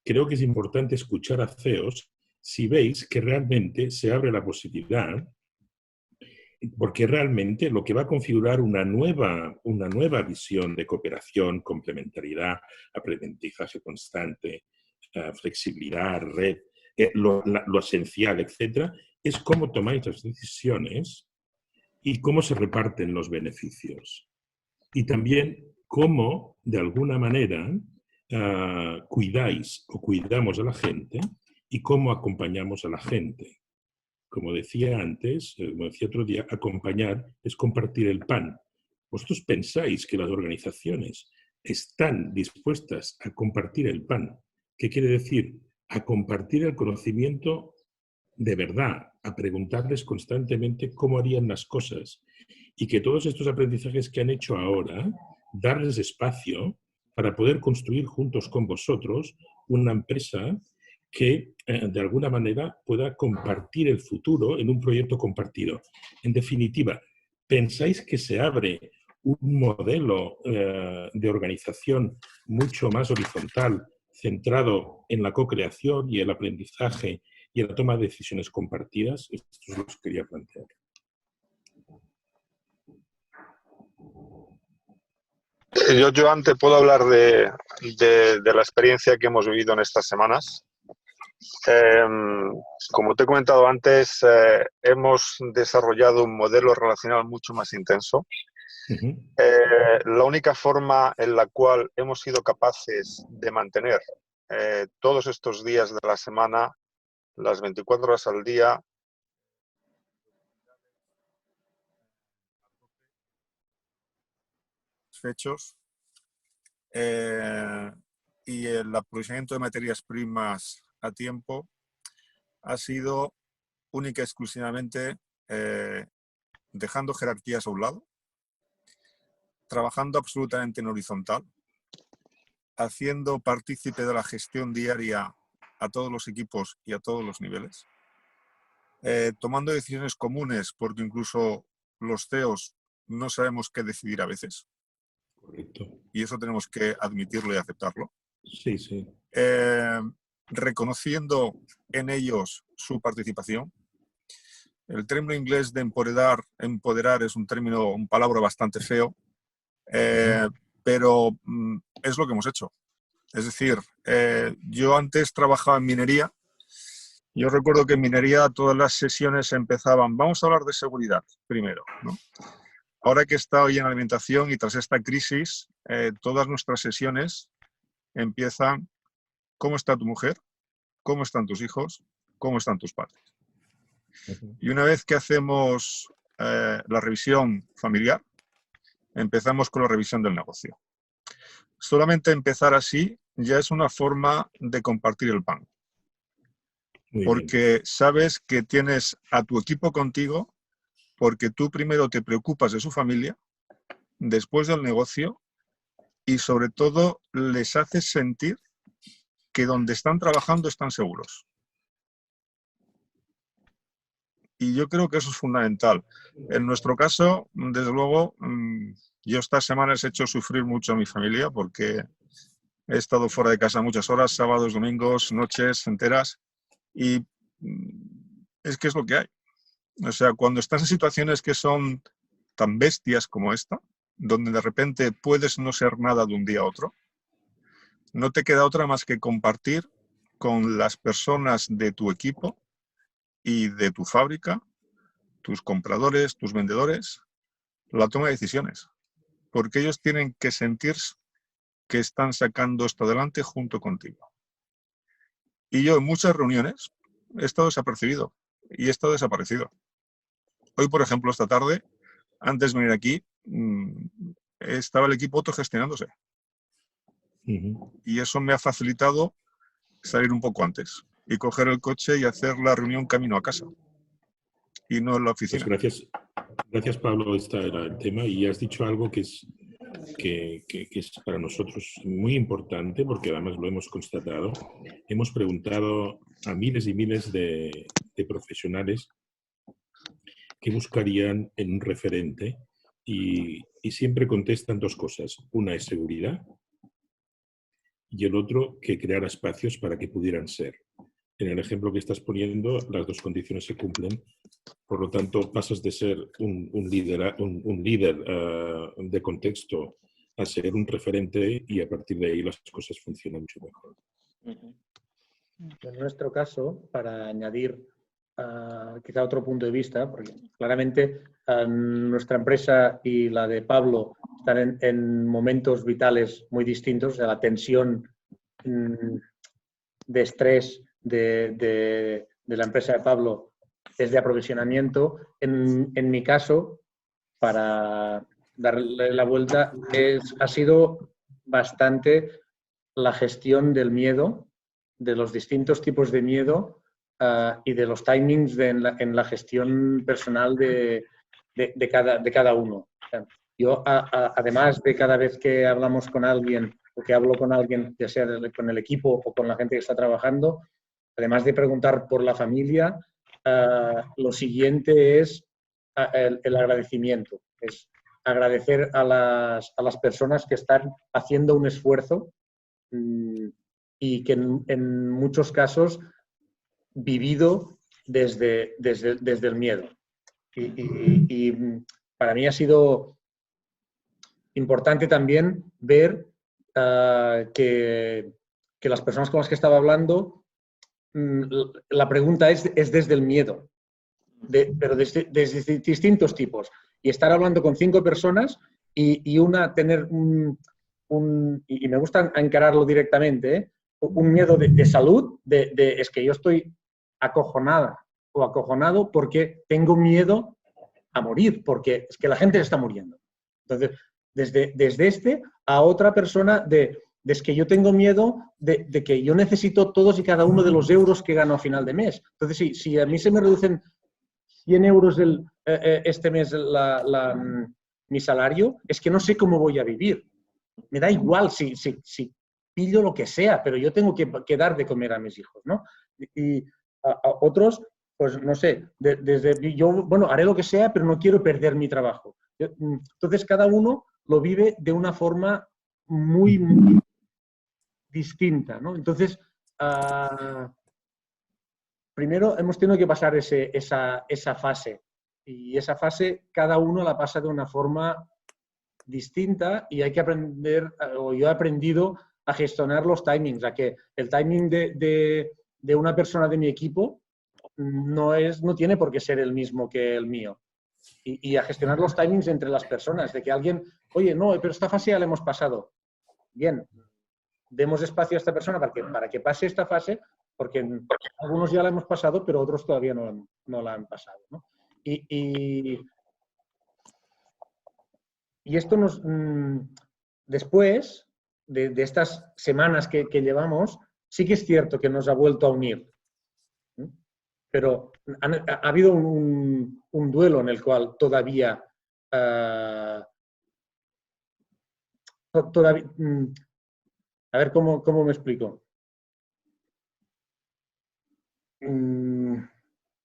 creo que es importante escuchar a CEOs si veis que realmente se abre la posibilidad, porque realmente lo que va a configurar una nueva visión de cooperación, complementariedad, aprendizaje constante, flexibilidad, red, lo esencial, etcétera, es cómo tomáis las decisiones y cómo se reparten los beneficios. Y también cómo, de alguna manera, cuidáis o cuidamos a la gente y cómo acompañamos a la gente. Como decía antes, como decía otro día, acompañar es compartir el pan. ¿Vosotros pensáis que las organizaciones están dispuestas a compartir el pan? ¿Qué quiere decir? A compartir el conocimiento de verdad, a preguntarles constantemente cómo harían las cosas y que todos estos aprendizajes que han hecho ahora, darles espacio para poder construir juntos con vosotros una empresa que de alguna manera pueda compartir el futuro en un proyecto compartido. En definitiva, ¿pensáis que se abre un modelo de organización mucho más horizontal, centrado en la co-creación y el aprendizaje y en la toma de decisiones compartidas? Esto es lo que os quería plantear. Yo antes puedo hablar de la experiencia que hemos vivido en estas semanas. Como te he comentado antes, hemos desarrollado un modelo relacional mucho más intenso. La única forma en la cual hemos sido capaces de mantener todos estos días de la semana, las 24 horas al día, fechos, y el aprovechamiento de materias primas a tiempo ha sido única y exclusivamente dejando jerarquías a un lado, trabajando absolutamente en horizontal, haciendo partícipe de la gestión diaria a todos los equipos y a todos los niveles, tomando decisiones comunes, porque incluso los CEOs no sabemos qué decidir a veces. Correcto. Y eso tenemos que admitirlo y aceptarlo. Sí, sí. Reconociendo en ellos su participación. El término inglés de empoderar es un palabra bastante feo, pero es lo que hemos hecho. Es decir, yo antes trabajaba en minería. Yo recuerdo que en minería todas las sesiones empezaban, vamos a hablar de seguridad primero, ¿no? Ahora que he estado hoy en alimentación y tras esta crisis, todas nuestras sesiones empiezan, ¿cómo está tu mujer? ¿Cómo están tus hijos? ¿Cómo están tus padres? Y una vez que hacemos la revisión familiar, empezamos con la revisión del negocio. Solamente empezar así ya es una forma de compartir el pan. Porque sabes que tienes a tu equipo contigo, porque tú primero te preocupas de su familia, después del negocio, y sobre todo les haces sentir que donde están trabajando están seguros. Y yo creo que eso es fundamental. En nuestro caso, desde luego, yo estas semanas he hecho sufrir mucho a mi familia porque he estado fuera de casa muchas horas, sábados, domingos, noches enteras, y es que es lo que hay. O sea, cuando estás en situaciones que son tan bestias como esta, donde de repente puedes no ser nada de un día a otro, no te queda otra más que compartir con las personas de tu equipo y de tu fábrica, tus compradores, tus vendedores, la toma de decisiones, porque ellos tienen que sentir que están sacando esto adelante junto contigo. Y yo en muchas reuniones he estado desapercibido y he estado desaparecido. Hoy, por ejemplo, esta tarde, antes de venir aquí, estaba el equipo autogestionándose. Y eso me ha facilitado salir un poco antes y coger el coche y hacer la reunión camino a casa y no en la oficina. Pues gracias Pablo, este era el tema y has dicho algo que es para nosotros muy importante porque además lo hemos constatado. Hemos preguntado a miles y miles de profesionales qué buscarían en un referente y siempre contestan dos cosas. Una es seguridad y el otro que creara espacios para que pudieran ser. En el ejemplo que estás poniendo, las dos condiciones se cumplen. Por lo tanto, pasas de ser un líder de contexto a ser un referente y a partir de ahí las cosas funcionan mucho mejor. En nuestro caso, para añadir quizá otro punto de vista, porque claramente nuestra empresa y la de Pablo están en momentos vitales muy distintos. O sea, la tensión de estrés de la empresa de Pablo es de aprovisionamiento. En mi caso, para darle la vuelta, ha sido bastante la gestión del miedo, de los distintos tipos de miedo y de los timings en la gestión personal de cada uno. O sea, yo, además de cada vez que hablamos con alguien o que hablo con alguien, ya sea con el equipo o con la gente que está trabajando, además de preguntar por la familia, lo siguiente es el agradecimiento. Es agradecer a las personas que están haciendo un esfuerzo y que en muchos casos vivido desde el miedo. Y para mí ha sido importante también ver que las personas con las que estaba hablando, la pregunta es desde el miedo, pero desde distintos tipos. Y estar hablando con 5 personas y una tener y me gusta encararlo directamente, un miedo de salud, es que yo estoy acojonada o acojonado porque tengo miedo a morir, porque es que la gente está muriendo. Entonces, desde a otra persona es que yo tengo miedo de que yo necesito todos y cada uno de los euros que gano a final de mes. Entonces, si a mí se me reducen 100 euros este mes mi salario, es que no sé cómo voy a vivir. Me da igual si pillo lo que sea, pero yo tengo que dar de comer a mis hijos, ¿no? Y a otros, pues no sé, bueno, haré lo que sea, pero no quiero perder mi trabajo. Entonces, cada uno lo vive de una forma muy, muy distinta, ¿no? Entonces, primero hemos tenido que pasar esa fase. Y esa fase cada uno la pasa de una forma distinta y hay que aprender, o yo he aprendido a gestionar los timings, a que el timing de una persona de mi equipo no tiene por qué ser el mismo que el mío. Y a gestionar los timings entre las personas, de que alguien, oye, no, pero esta fase ya la hemos pasado. Bien, demos espacio a esta persona para que pase esta fase, porque algunos ya la hemos pasado, pero otros todavía no la han pasado, ¿no? Y esto después de estas semanas que llevamos, sí que es cierto que nos ha vuelto a unir. Pero ha habido un duelo en el cual todavía a ver cómo me explico.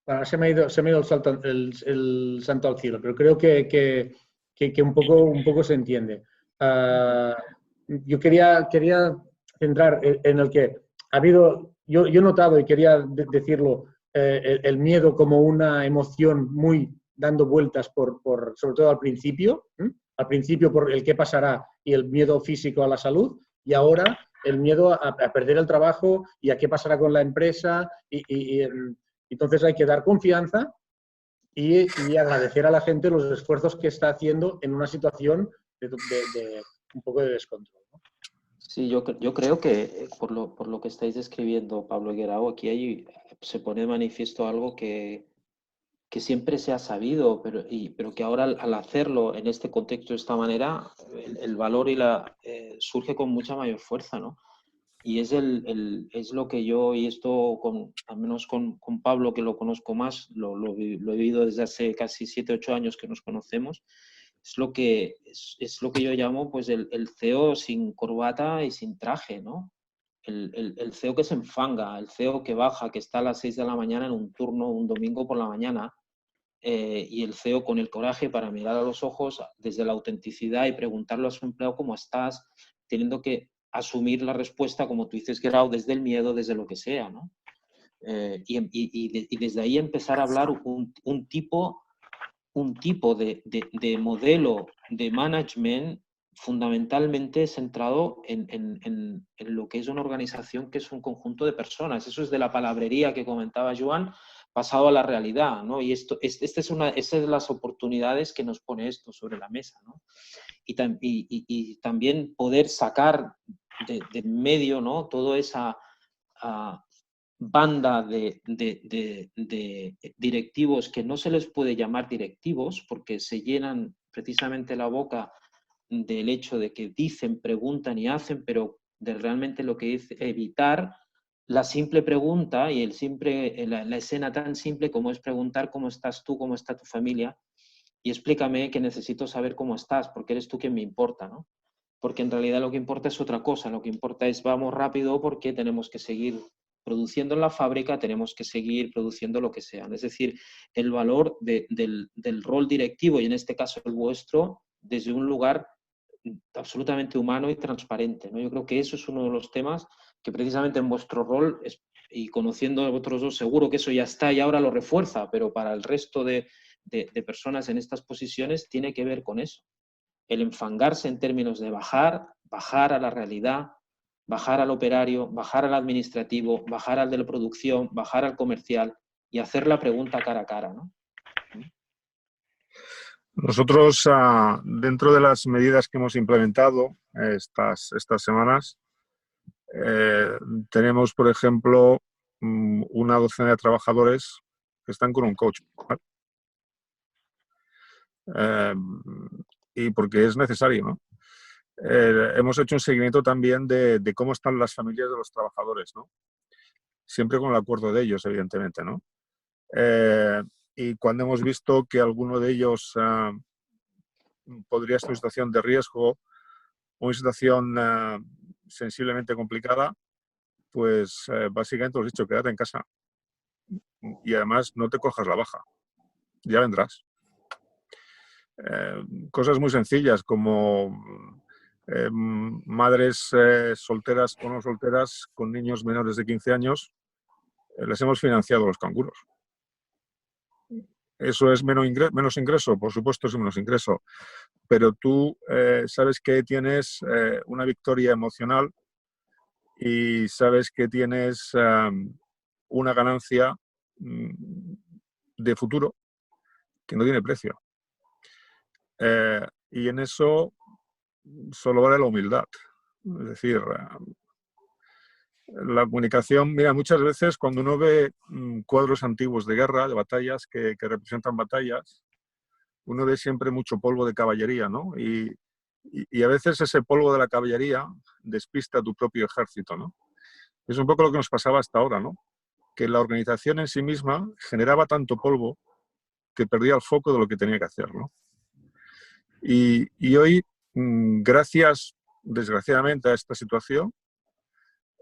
Bueno, se me ha ido el santo al cielo, pero creo que un poco se entiende. Yo quería centrar en el que ha habido, yo he notado y quería decirlo, el miedo como una emoción muy dando vueltas sobre todo al principio por el qué pasará y el miedo físico a la salud, y ahora el miedo a perder el trabajo y a qué pasará con la empresa y entonces hay que dar confianza y agradecer a la gente los esfuerzos que está haciendo en una situación de un poco de descontrol, ¿no? Sí, yo creo que por lo que estáis describiendo, Pablo Guerao, aquí se pone de manifiesto algo que siempre se ha sabido, pero que ahora al hacerlo en este contexto de esta manera, el valor surge con mucha mayor fuerza, ¿no? Y es lo que yo, y esto al menos con Pablo, que lo conozco más, lo he vivido desde hace casi 7, 8 años que nos conocemos, es lo que yo llamo pues el CEO sin corbata y sin traje, ¿no? El CEO que se enfanga, el CEO que baja, que está a las 6 de la mañana en un turno, un domingo por la mañana, y el CEO con el coraje para mirar a los ojos desde la autenticidad y preguntarle a su empleado cómo estás, teniendo que asumir la respuesta, como tú dices, Guerrero, desde el miedo, desde lo que sea, ¿no? Y desde ahí empezar a hablar un tipo de modelo de management fundamentalmente centrado en lo que es una organización que es un conjunto de personas. Eso es de la palabrería que comentaba Joan, pasado a la realidad, ¿no? Y esta es una de las oportunidades que nos pone esto sobre la mesa, ¿no? Y también poder sacar de medio, ¿no? Toda esa banda de directivos que no se les puede llamar directivos porque se llenan precisamente la boca del hecho de que dicen, preguntan y hacen, pero de realmente lo que es evitar la simple pregunta y la escena tan simple como es preguntar cómo estás tú, cómo está tu familia, y explícame que necesito saber cómo estás, porque eres tú quien me importa, ¿no? Porque en realidad lo que importa es otra cosa, lo que importa es vamos rápido porque tenemos que seguir produciendo en la fábrica, tenemos que seguir produciendo lo que sea. Es decir, el valor del rol directivo, y en este caso el vuestro, desde un lugar absolutamente humano y transparente, ¿no? Yo creo que eso es uno de los temas que precisamente en vuestro rol, y conociendo a vosotros dos, seguro que eso ya está y ahora lo refuerza, pero para el resto de personas en estas posiciones tiene que ver con eso. El enfangarse en términos de bajar a la realidad, bajar al operario, bajar al administrativo, bajar al de la producción, bajar al comercial y hacer la pregunta cara a cara, ¿no? Nosotros, dentro de las medidas que hemos implementado estas semanas, tenemos, por ejemplo, una docena de trabajadores que están con un coach, ¿vale? Y porque es necesario, ¿no? Hemos hecho un seguimiento también de cómo están las familias de los trabajadores, ¿no? Siempre con el acuerdo de ellos, evidentemente, ¿no? Y cuando hemos visto que alguno de ellos podría estar en una situación de riesgo o una situación sensiblemente complicada, pues básicamente os he dicho, quédate en casa. Y además no te cojas la baja, ya vendrás. Cosas muy sencillas como madres solteras o no solteras con niños menores de 15 años, les hemos financiado los canguros. ¿Eso es menos ingreso? Por supuesto es menos ingreso, pero tú sabes que tienes una victoria emocional y sabes que tienes una ganancia de futuro que no tiene precio. Y en eso solo vale la humildad. Es decir, la comunicación, mira, muchas veces cuando uno ve cuadros antiguos de guerra, de batallas que representan batallas, uno ve siempre mucho polvo de caballería, ¿no? Y a veces ese polvo de la caballería despista a tu propio ejército, ¿no? Es un poco lo que nos pasaba hasta ahora, ¿no? Que la organización en sí misma generaba tanto polvo que perdía el foco de lo que tenía que hacer, ¿no? Y hoy, gracias, desgraciadamente, a esta situación,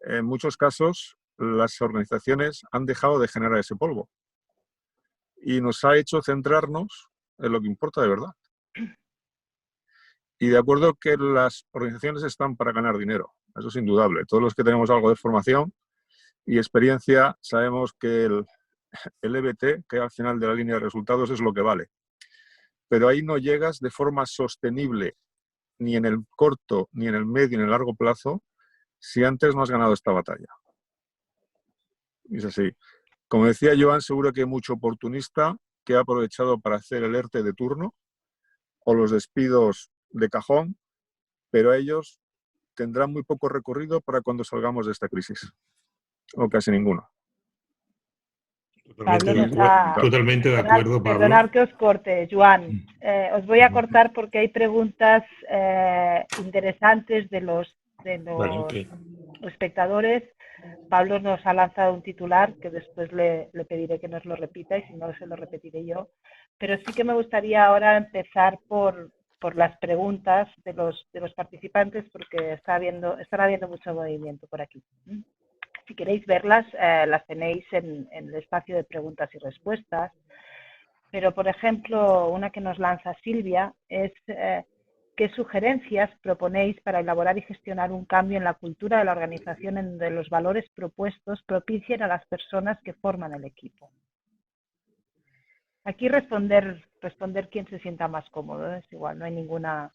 en muchos casos las organizaciones han dejado de generar ese polvo y nos ha hecho centrarnos en lo que importa de verdad. Y de acuerdo que las organizaciones están para ganar dinero, eso es indudable. Todos los que tenemos algo de formación y experiencia sabemos que el EBT, que al final de la línea de resultados, es lo que vale. Pero ahí no llegas de forma sostenible, ni en el corto, ni en el medio, ni en el largo plazo, si antes no has ganado esta batalla. Es así. Como decía Joan, seguro que hay mucho oportunista que ha aprovechado para hacer el ERTE de turno o los despidos de cajón, pero ellos tendrán muy poco recorrido para cuando salgamos de esta crisis, o casi ninguno. Totalmente de acuerdo, Pablo. Perdonad que os corte, Joan. Os voy a cortar porque hay preguntas interesantes de los espectadores. Pablo nos ha lanzado un titular que después le pediré que nos lo repita y si no se lo repetiré yo. Pero sí que me gustaría ahora empezar por las preguntas de los participantes porque están habiendo mucho movimiento por aquí. Si queréis verlas, las tenéis en el espacio de preguntas y respuestas. Pero, por ejemplo, una que nos lanza Silvia es ¿qué sugerencias proponéis para elaborar y gestionar un cambio en la cultura de la organización en donde los valores propuestos propicien a las personas que forman el equipo? Aquí responder quien se sienta más cómodo, es igual, no hay ningún orden.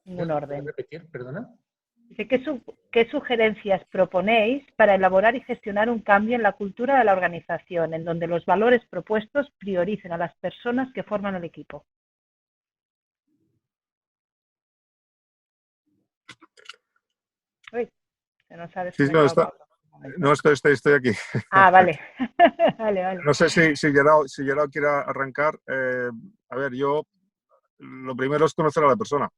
¿Puedes repetir, perdona? Dice, ¿qué sugerencias proponéis para elaborar y gestionar un cambio en la cultura de la organización, en donde los valores propuestos prioricen a las personas que forman el equipo? Uy, se nos ha desconectado. No, estoy aquí. Ah, vale. Vale. No sé si Gerard quiere arrancar. A ver, yo lo primero es conocer a la persona.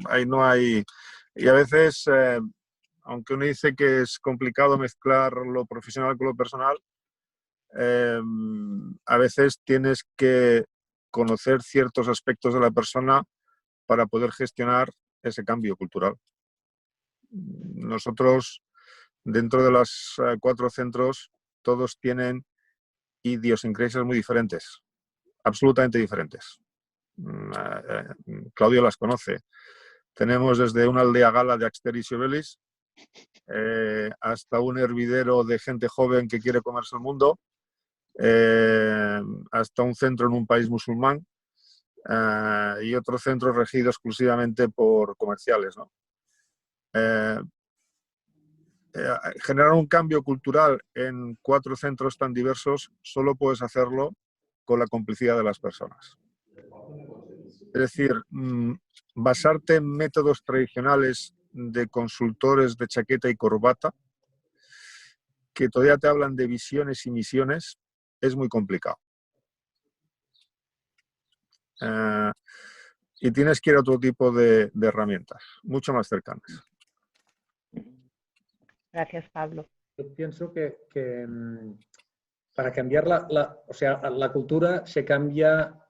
Ahí no hay... Y a veces, aunque uno dice que es complicado mezclar lo profesional con lo personal, a veces tienes que conocer ciertos aspectos de la persona para poder gestionar ese cambio cultural. Nosotros, dentro de los 4 centros, todos tienen idiosincrasias muy diferentes, absolutamente diferentes. Claudio las conoce. Tenemos desde una aldea gala de Axteris y Obelix hasta un hervidero de gente joven que quiere comerse el mundo, hasta un centro en un país musulmán y otro centro regido exclusivamente por comerciales, ¿no? Generar un cambio cultural en 4 centros tan diversos solo puedes hacerlo con la complicidad de las personas. Es decir, basarte en métodos tradicionales de consultores de chaqueta y corbata que todavía te hablan de visiones y misiones es muy complicado. Y tienes que ir a otro tipo de herramientas, mucho más cercanas. Gracias, Pablo. Yo pienso que para cambiar la cultura se cambia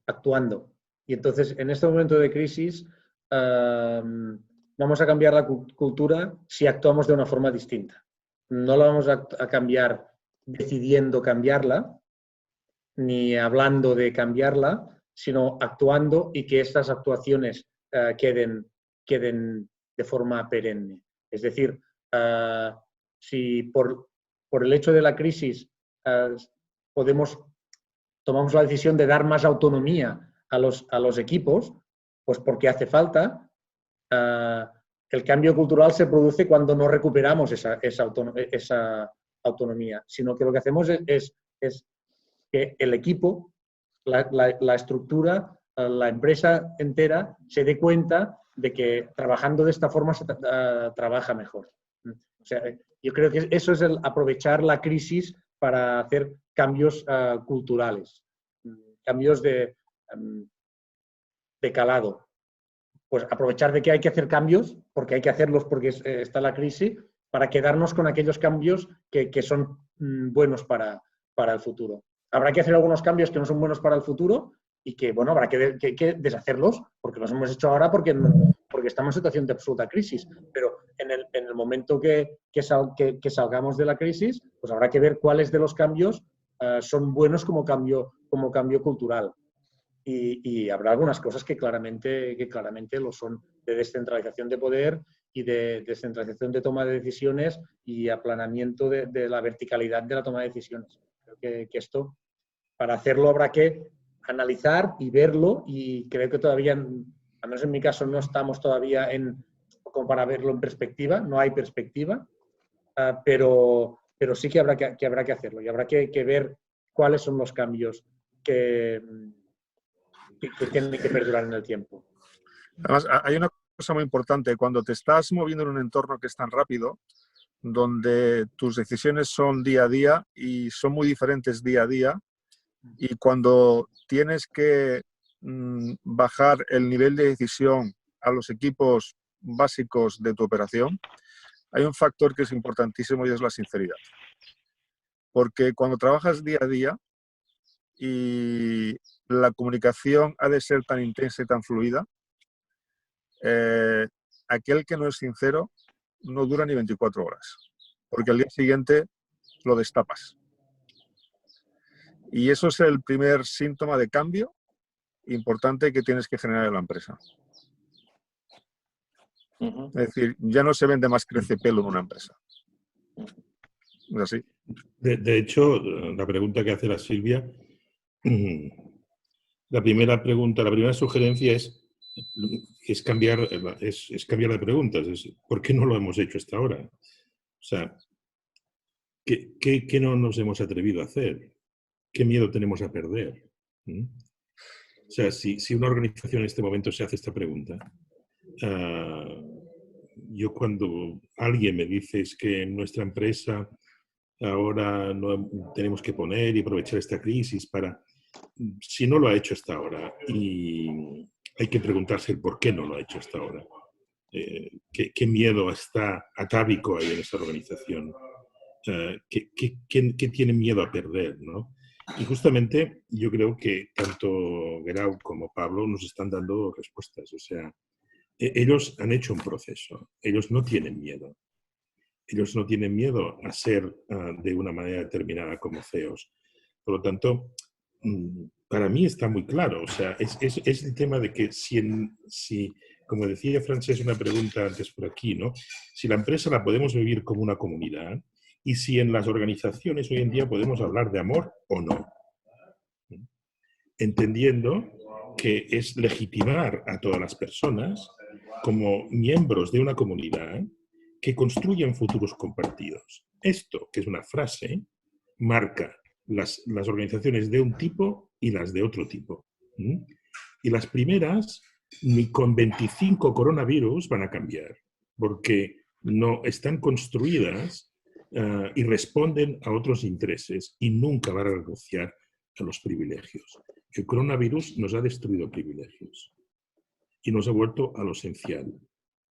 actuando. Y entonces, en este momento de crisis, vamos a cambiar la cultura si actuamos de una forma distinta. No la vamos a cambiar decidiendo cambiarla, ni hablando de cambiarla, sino actuando y que estas actuaciones queden de forma perenne. Es decir, si por el hecho de la crisis tomamos la decisión de dar más autonomía a los equipos, pues porque hace falta, el cambio cultural se produce cuando no recuperamos esa autonomía, sino que lo que hacemos es que el equipo, la estructura, la empresa entera se dé cuenta de que trabajando de esta forma se trabaja mejor. O sea, yo creo que eso es el aprovechar la crisis para hacer cambios culturales, cambios de calado. Pues aprovechar de que hay que hacer cambios, porque hay que hacerlos porque está la crisis, para quedarnos con aquellos cambios que son buenos para el futuro. Habrá que hacer algunos cambios que no son buenos para el futuro y que, bueno, habrá que deshacerlos porque los hemos hecho ahora porque estamos en situación de absoluta crisis. Pero en el momento que salgamos de la crisis, pues habrá que ver cuáles de los cambios son buenos como cambio cultural. Y habrá algunas cosas que claramente lo son, de descentralización de poder y de descentralización de toma de decisiones y aplanamiento de la verticalidad de la toma de decisiones. Creo que esto, para hacerlo, habrá que analizar y verlo, y creo que todavía, al menos en mi caso, no estamos todavía como para verlo en perspectiva, no hay perspectiva, pero pero sí que habrá que hacerlo y habrá que ver cuáles son los cambios que tienen que perdurar en el tiempo. Además, hay una cosa muy importante. Cuando te estás moviendo en un entorno que es tan rápido, donde tus decisiones son día a día y son muy diferentes día a día, y cuando tienes que bajar el nivel de decisión a los equipos básicos de tu operación, hay un factor que es importantísimo y es la sinceridad. Porque cuando trabajas día a día y la comunicación ha de ser tan intensa y tan fluida, aquel que no es sincero no dura ni 24 horas, porque al día siguiente lo destapas. Y eso es el primer síntoma de cambio importante que tienes que generar en la empresa. Es decir, ya no se vende más crecepelo en una empresa. Es así. De hecho, la pregunta que hace la Silvia, la primera sugerencia es cambiar de preguntas. ¿Por qué no lo hemos hecho hasta ahora? O sea, ¿qué no nos hemos atrevido a hacer? ¿Qué miedo tenemos a perder? O sea, si una organización en este momento se hace esta pregunta, yo cuando alguien me dice es que en nuestra empresa ahora no tenemos que poner y aprovechar esta crisis para... Si no lo ha hecho hasta ahora y hay que preguntarse el por qué no lo ha hecho hasta ahora. ¿Qué miedo está atávico ahí en esa organización? ¿Qué tiene miedo a perder, ¿no? Y justamente yo creo que tanto Guerau como Pablo nos están dando respuestas. O sea, ellos han hecho un proceso. Ellos no tienen miedo. Ellos no tienen miedo a ser de una manera determinada como CEOs. Por lo tanto, para mí está muy claro. O sea, es el tema de que si, como decía Francesc, una pregunta antes por aquí, ¿no? Si la empresa la podemos vivir como una comunidad y si en las organizaciones hoy en día podemos hablar de amor o no. Entendiendo que es legitimar a todas las personas como miembros de una comunidad que construyen futuros compartidos. Esto, que es una frase, marca las organizaciones de un tipo y las de otro tipo. Y las primeras, ni con 25 coronavirus van a cambiar, porque no están construidas y responden a otros intereses y nunca van a renunciar a los privilegios. El coronavirus nos ha destruido privilegios y nos ha vuelto a lo esencial.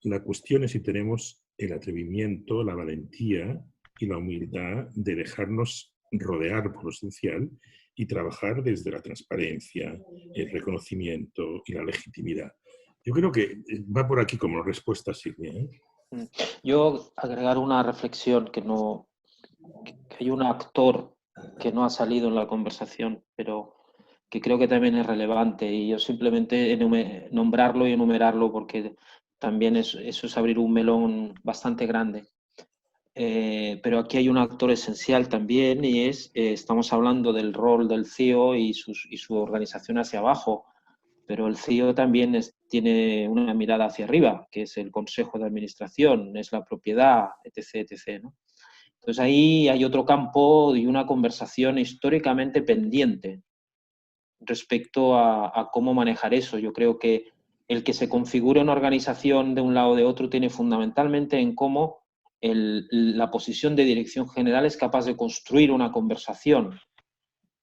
La cuestión es si tenemos el atrevimiento, la valentía y la humildad de dejarnos rodear por lo esencial y trabajar desde la transparencia, el reconocimiento y la legitimidad. Yo creo que va por aquí como respuesta, Silvia, ¿eh? Yo agregar una reflexión que hay un actor que no ha salido en la conversación, pero que creo que también es relevante, y yo simplemente nombrarlo y enumerarlo porque también eso es abrir un melón bastante grande. Pero aquí hay un actor esencial también y estamos hablando del rol del CEO y su organización hacia abajo, pero el CEO también tiene una mirada hacia arriba, que es el consejo de administración, es la propiedad, etc., etc., ¿no? Entonces ahí hay otro campo y una conversación históricamente pendiente respecto a cómo manejar eso. Yo creo que el que se configure una organización de un lado o de otro tiene fundamentalmente en cómo la posición de dirección general es capaz de construir una conversación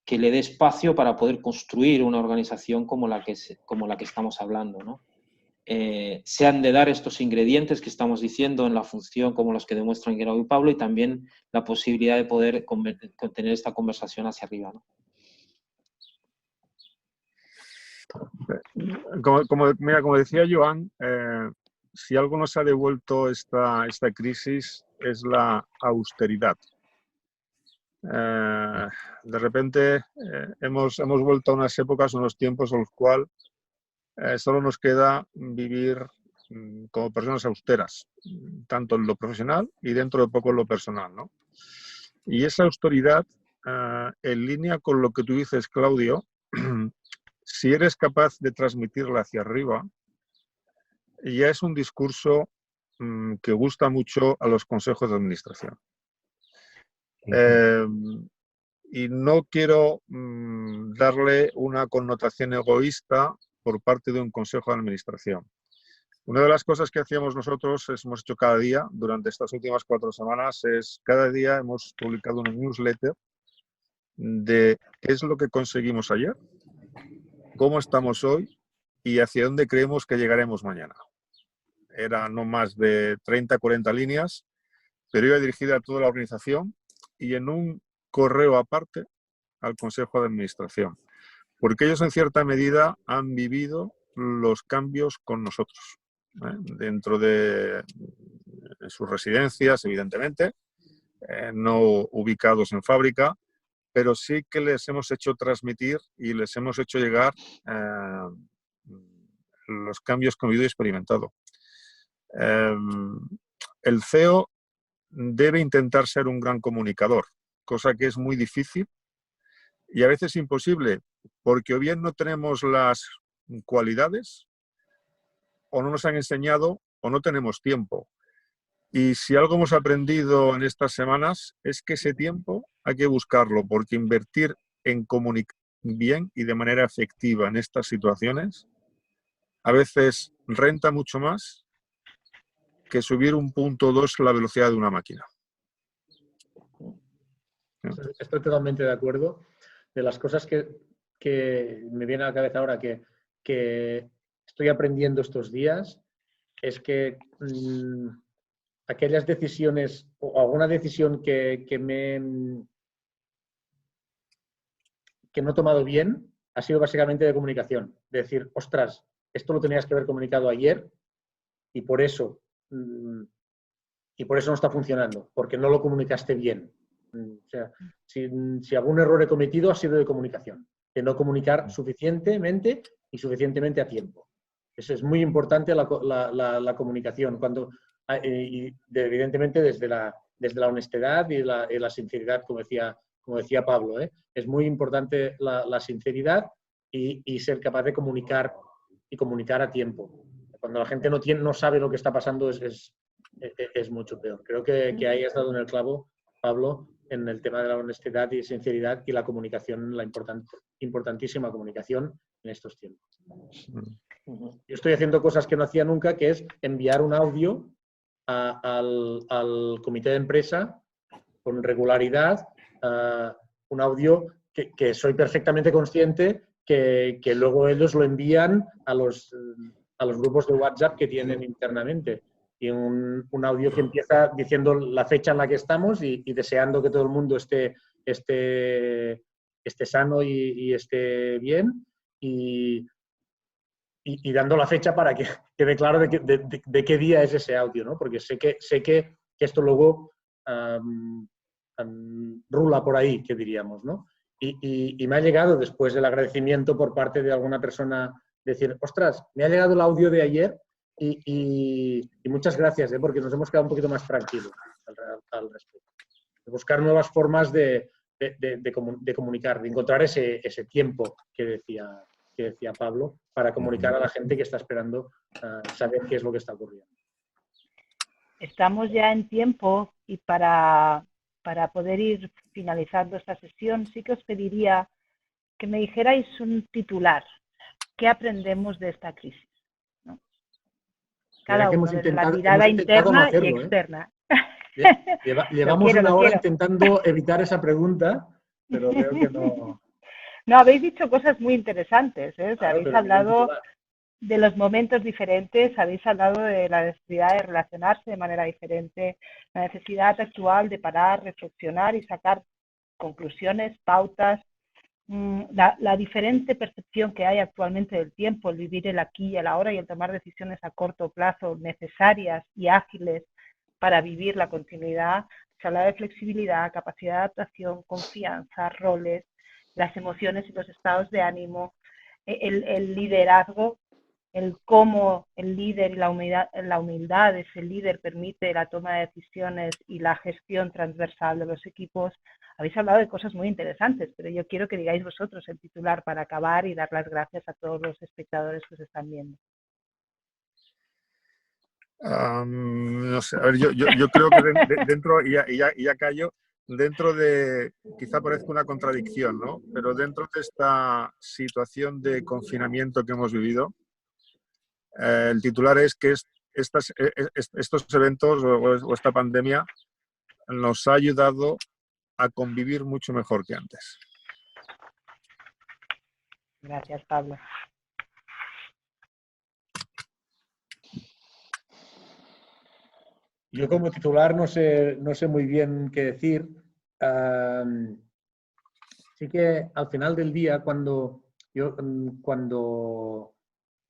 que le dé espacio para poder construir una organización como la que estamos hablando, ¿no? Se han de dar estos ingredientes que estamos diciendo en la función como los que demuestran Guerau y Pablo, y también la posibilidad de poder tener esta conversación hacia arriba, ¿no? Como decía Joan, si algo nos ha devuelto esta crisis es la austeridad. De repente hemos vuelto a unas épocas, unos tiempos en los cuales solo nos queda vivir como personas austeras, tanto en lo profesional y dentro de poco en lo personal, ¿no? Y esa austeridad, en línea con lo que tú dices, Claudio, si eres capaz de transmitirla hacia arriba, ya es un discurso que gusta mucho a los consejos de administración. Y no quiero darle una connotación egoísta por parte de un consejo de administración. Una de las cosas que hacíamos nosotros, hemos hecho cada día durante estas últimas 4 semanas, es cada día hemos publicado una newsletter de qué es lo que conseguimos ayer, cómo estamos hoy y hacia dónde creemos que llegaremos mañana. Era no más de 30, 40 líneas, pero iba dirigida a toda la organización y en un correo aparte al Consejo de Administración, porque ellos en cierta medida han vivido los cambios con nosotros, dentro de sus residencias, evidentemente, no ubicados en fábrica, pero sí que les hemos hecho transmitir y les hemos hecho llegar los cambios que han vivido y experimentado. El CEO debe intentar ser un gran comunicador, cosa que es muy difícil y a veces imposible, porque o bien no tenemos las cualidades, o no nos han enseñado, o no tenemos tiempo. Y si algo hemos aprendido en estas semanas es que ese tiempo hay que buscarlo, porque invertir en comunicar bien y de manera efectiva en estas situaciones a veces renta mucho más que subir 1.2 puntos la velocidad de una máquina. Estoy totalmente de acuerdo. De las cosas que me viene a la cabeza ahora que estoy aprendiendo estos días es que aquellas decisiones o alguna decisión que no he tomado bien ha sido básicamente de comunicación. De decir, ostras, esto lo tenías que haber comunicado ayer y por eso no está funcionando, porque no lo comunicaste bien. O sea, si algún error he cometido ha sido de comunicación, de no comunicar suficientemente y suficientemente a tiempo. Eso es muy importante, la comunicación, evidentemente desde la honestidad y la sinceridad, como decía Pablo. Es muy importante la sinceridad y ser capaz de comunicar y comunicar a tiempo. Cuando la gente no sabe lo que está pasando es mucho peor. Creo que ahí has dado en el clavo, Pablo, en el tema de la honestidad y sinceridad y la comunicación, la importantísima comunicación en estos tiempos. Yo estoy haciendo cosas que no hacía nunca, que es enviar un audio al comité de empresa con regularidad, un audio que soy perfectamente consciente que luego ellos lo envían a los grupos de WhatsApp que tienen internamente. Y un audio que empieza diciendo la fecha en la que estamos y deseando que todo el mundo esté sano y esté bien y dando la fecha para que quede claro de qué día es ese audio, ¿no? Porque sé que esto luego rula por ahí, que diríamos, ¿no? Y me ha llegado después del agradecimiento por parte de alguna persona decir, ostras, me ha llegado el audio de ayer y muchas gracias, porque nos hemos quedado un poquito más tranquilos al respecto. De buscar nuevas formas de comunicar, de encontrar ese tiempo que decía Pablo, para comunicar a la gente que está esperando saber qué es lo que está ocurriendo. Estamos ya en tiempo y para poder ir finalizando esta sesión, sí que os pediría que me dijerais un titular. ¿Qué aprendemos de esta crisis? ¿No? Cada uno, desde la mirada interna y externa. Llevamos una hora intentando evitar esa pregunta, pero creo que no... No, habéis dicho cosas muy interesantes, ¿eh? O sea, habéis hablado de los momentos diferentes, habéis hablado de la necesidad de relacionarse de manera diferente, la necesidad actual de parar, reflexionar y sacar conclusiones, pautas, la diferente percepción que hay actualmente del tiempo, el vivir el aquí y el ahora y el tomar decisiones a corto plazo necesarias y ágiles para vivir la continuidad. Se habla de flexibilidad, capacidad de adaptación, confianza, roles, las emociones y los estados de ánimo, el liderazgo, el cómo el líder y la humildad de ese líder permite la toma de decisiones y la gestión transversal de los equipos. Habéis hablado de cosas muy interesantes, pero yo quiero que digáis vosotros el titular para acabar y dar las gracias a todos los espectadores que os están viendo. No sé, a ver, yo creo que dentro, y ya callo, dentro de, quizá parezca una contradicción, ¿no? Pero dentro de esta situación de confinamiento que hemos vivido, el titular es que estos eventos o esta pandemia nos ha ayudado a convivir mucho mejor que antes. Gracias, Pablo. Yo como titular no sé muy bien qué decir. Sí que al final del día, cuando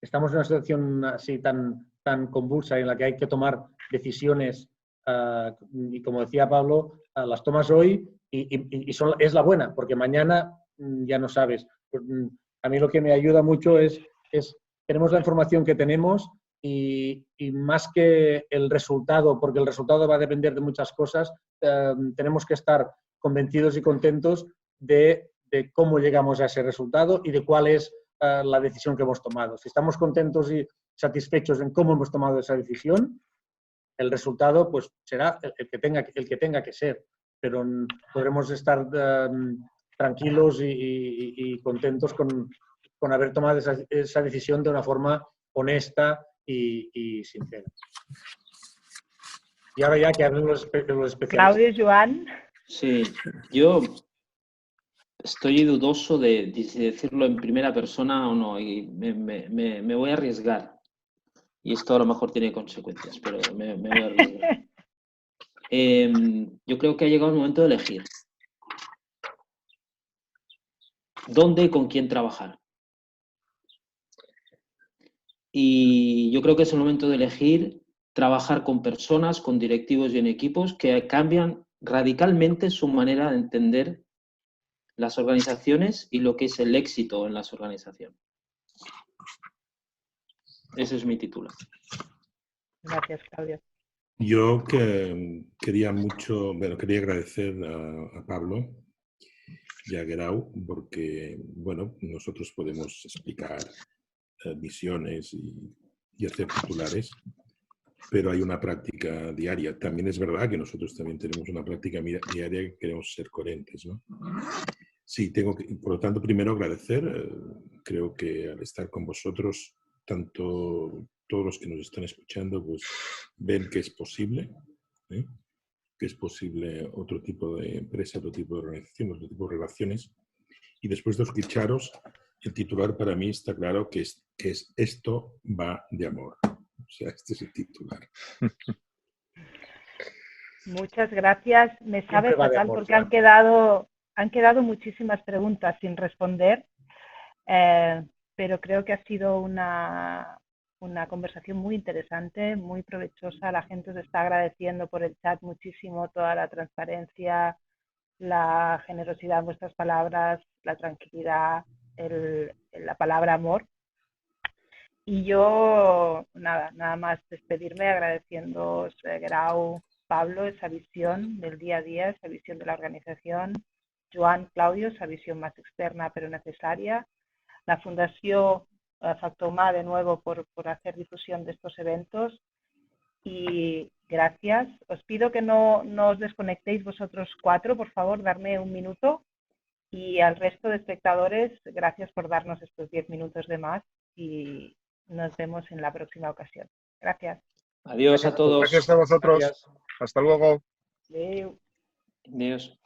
estamos en una situación así tan convulsa en la que hay que tomar decisiones, y como decía Pablo, las tomas hoy y es la buena, porque mañana ya no sabes. A mí lo que me ayuda mucho es tenemos la información que tenemos y más que el resultado, porque el resultado va a depender de muchas cosas, tenemos que estar convencidos y contentos de cómo llegamos a ese resultado y de cuál es la decisión que hemos tomado. Si estamos contentos y satisfechos en cómo hemos tomado esa decisión, el resultado pues será el que tenga que ser, pero podremos estar tranquilos y contentos con haber tomado esa decisión de una forma honesta y sincera. Y ahora ya que hablen los especialistas. Claudio, Joan. Sí, yo estoy dudoso de decirlo en primera persona o no, y me voy a arriesgar. Y esto a lo mejor tiene consecuencias, pero me voy a arriesgar. Yo creo que ha llegado el momento de elegir. ¿Dónde y con quién trabajar? Y yo creo que es el momento de elegir trabajar con personas, con directivos y en equipos que cambian radicalmente su manera de entender las organizaciones y lo que es el éxito en las organizaciones. Ese es mi titular. Gracias, Claudio. Yo quería agradecer a Pablo y a Guerau porque, bueno, nosotros podemos explicar visiones y hacer titulares, pero hay una práctica diaria. También es verdad que nosotros también tenemos una práctica diaria que queremos ser coherentes, ¿no? Sí, por lo tanto, primero agradecer. Creo que al estar con vosotros, tanto todos los que nos están escuchando, pues ven que es posible, ¿eh? Que es posible otro tipo de empresa, otro tipo de organización, otro tipo de relaciones. Y después de escucharos, el titular para mí está claro que es esto va de amor. O sea, este es el titular. Muchas gracias. Me sabe fatal amor, porque han quedado muchísimas preguntas sin responder, pero creo que ha sido una conversación muy interesante, muy provechosa. La gente os está agradeciendo por el chat muchísimo toda la transparencia, la generosidad en vuestras palabras, la tranquilidad, la palabra amor. Y yo, nada más despedirme agradeciéndoos, Guerau, Pablo, esa visión del día a día, esa visión de la organización, Joan, Claudio, esa visión más externa pero necesaria, la Fundació Factor Humà de nuevo por hacer difusión de estos eventos y gracias. Os pido que no os desconectéis vosotros cuatro, por favor, darme un minuto y al resto de espectadores, gracias por darnos estos 10 minutos de más y nos vemos en la próxima ocasión. Gracias. Adiós a todos. Gracias a vosotros. Gracias. Hasta luego. Adiós. Adiós.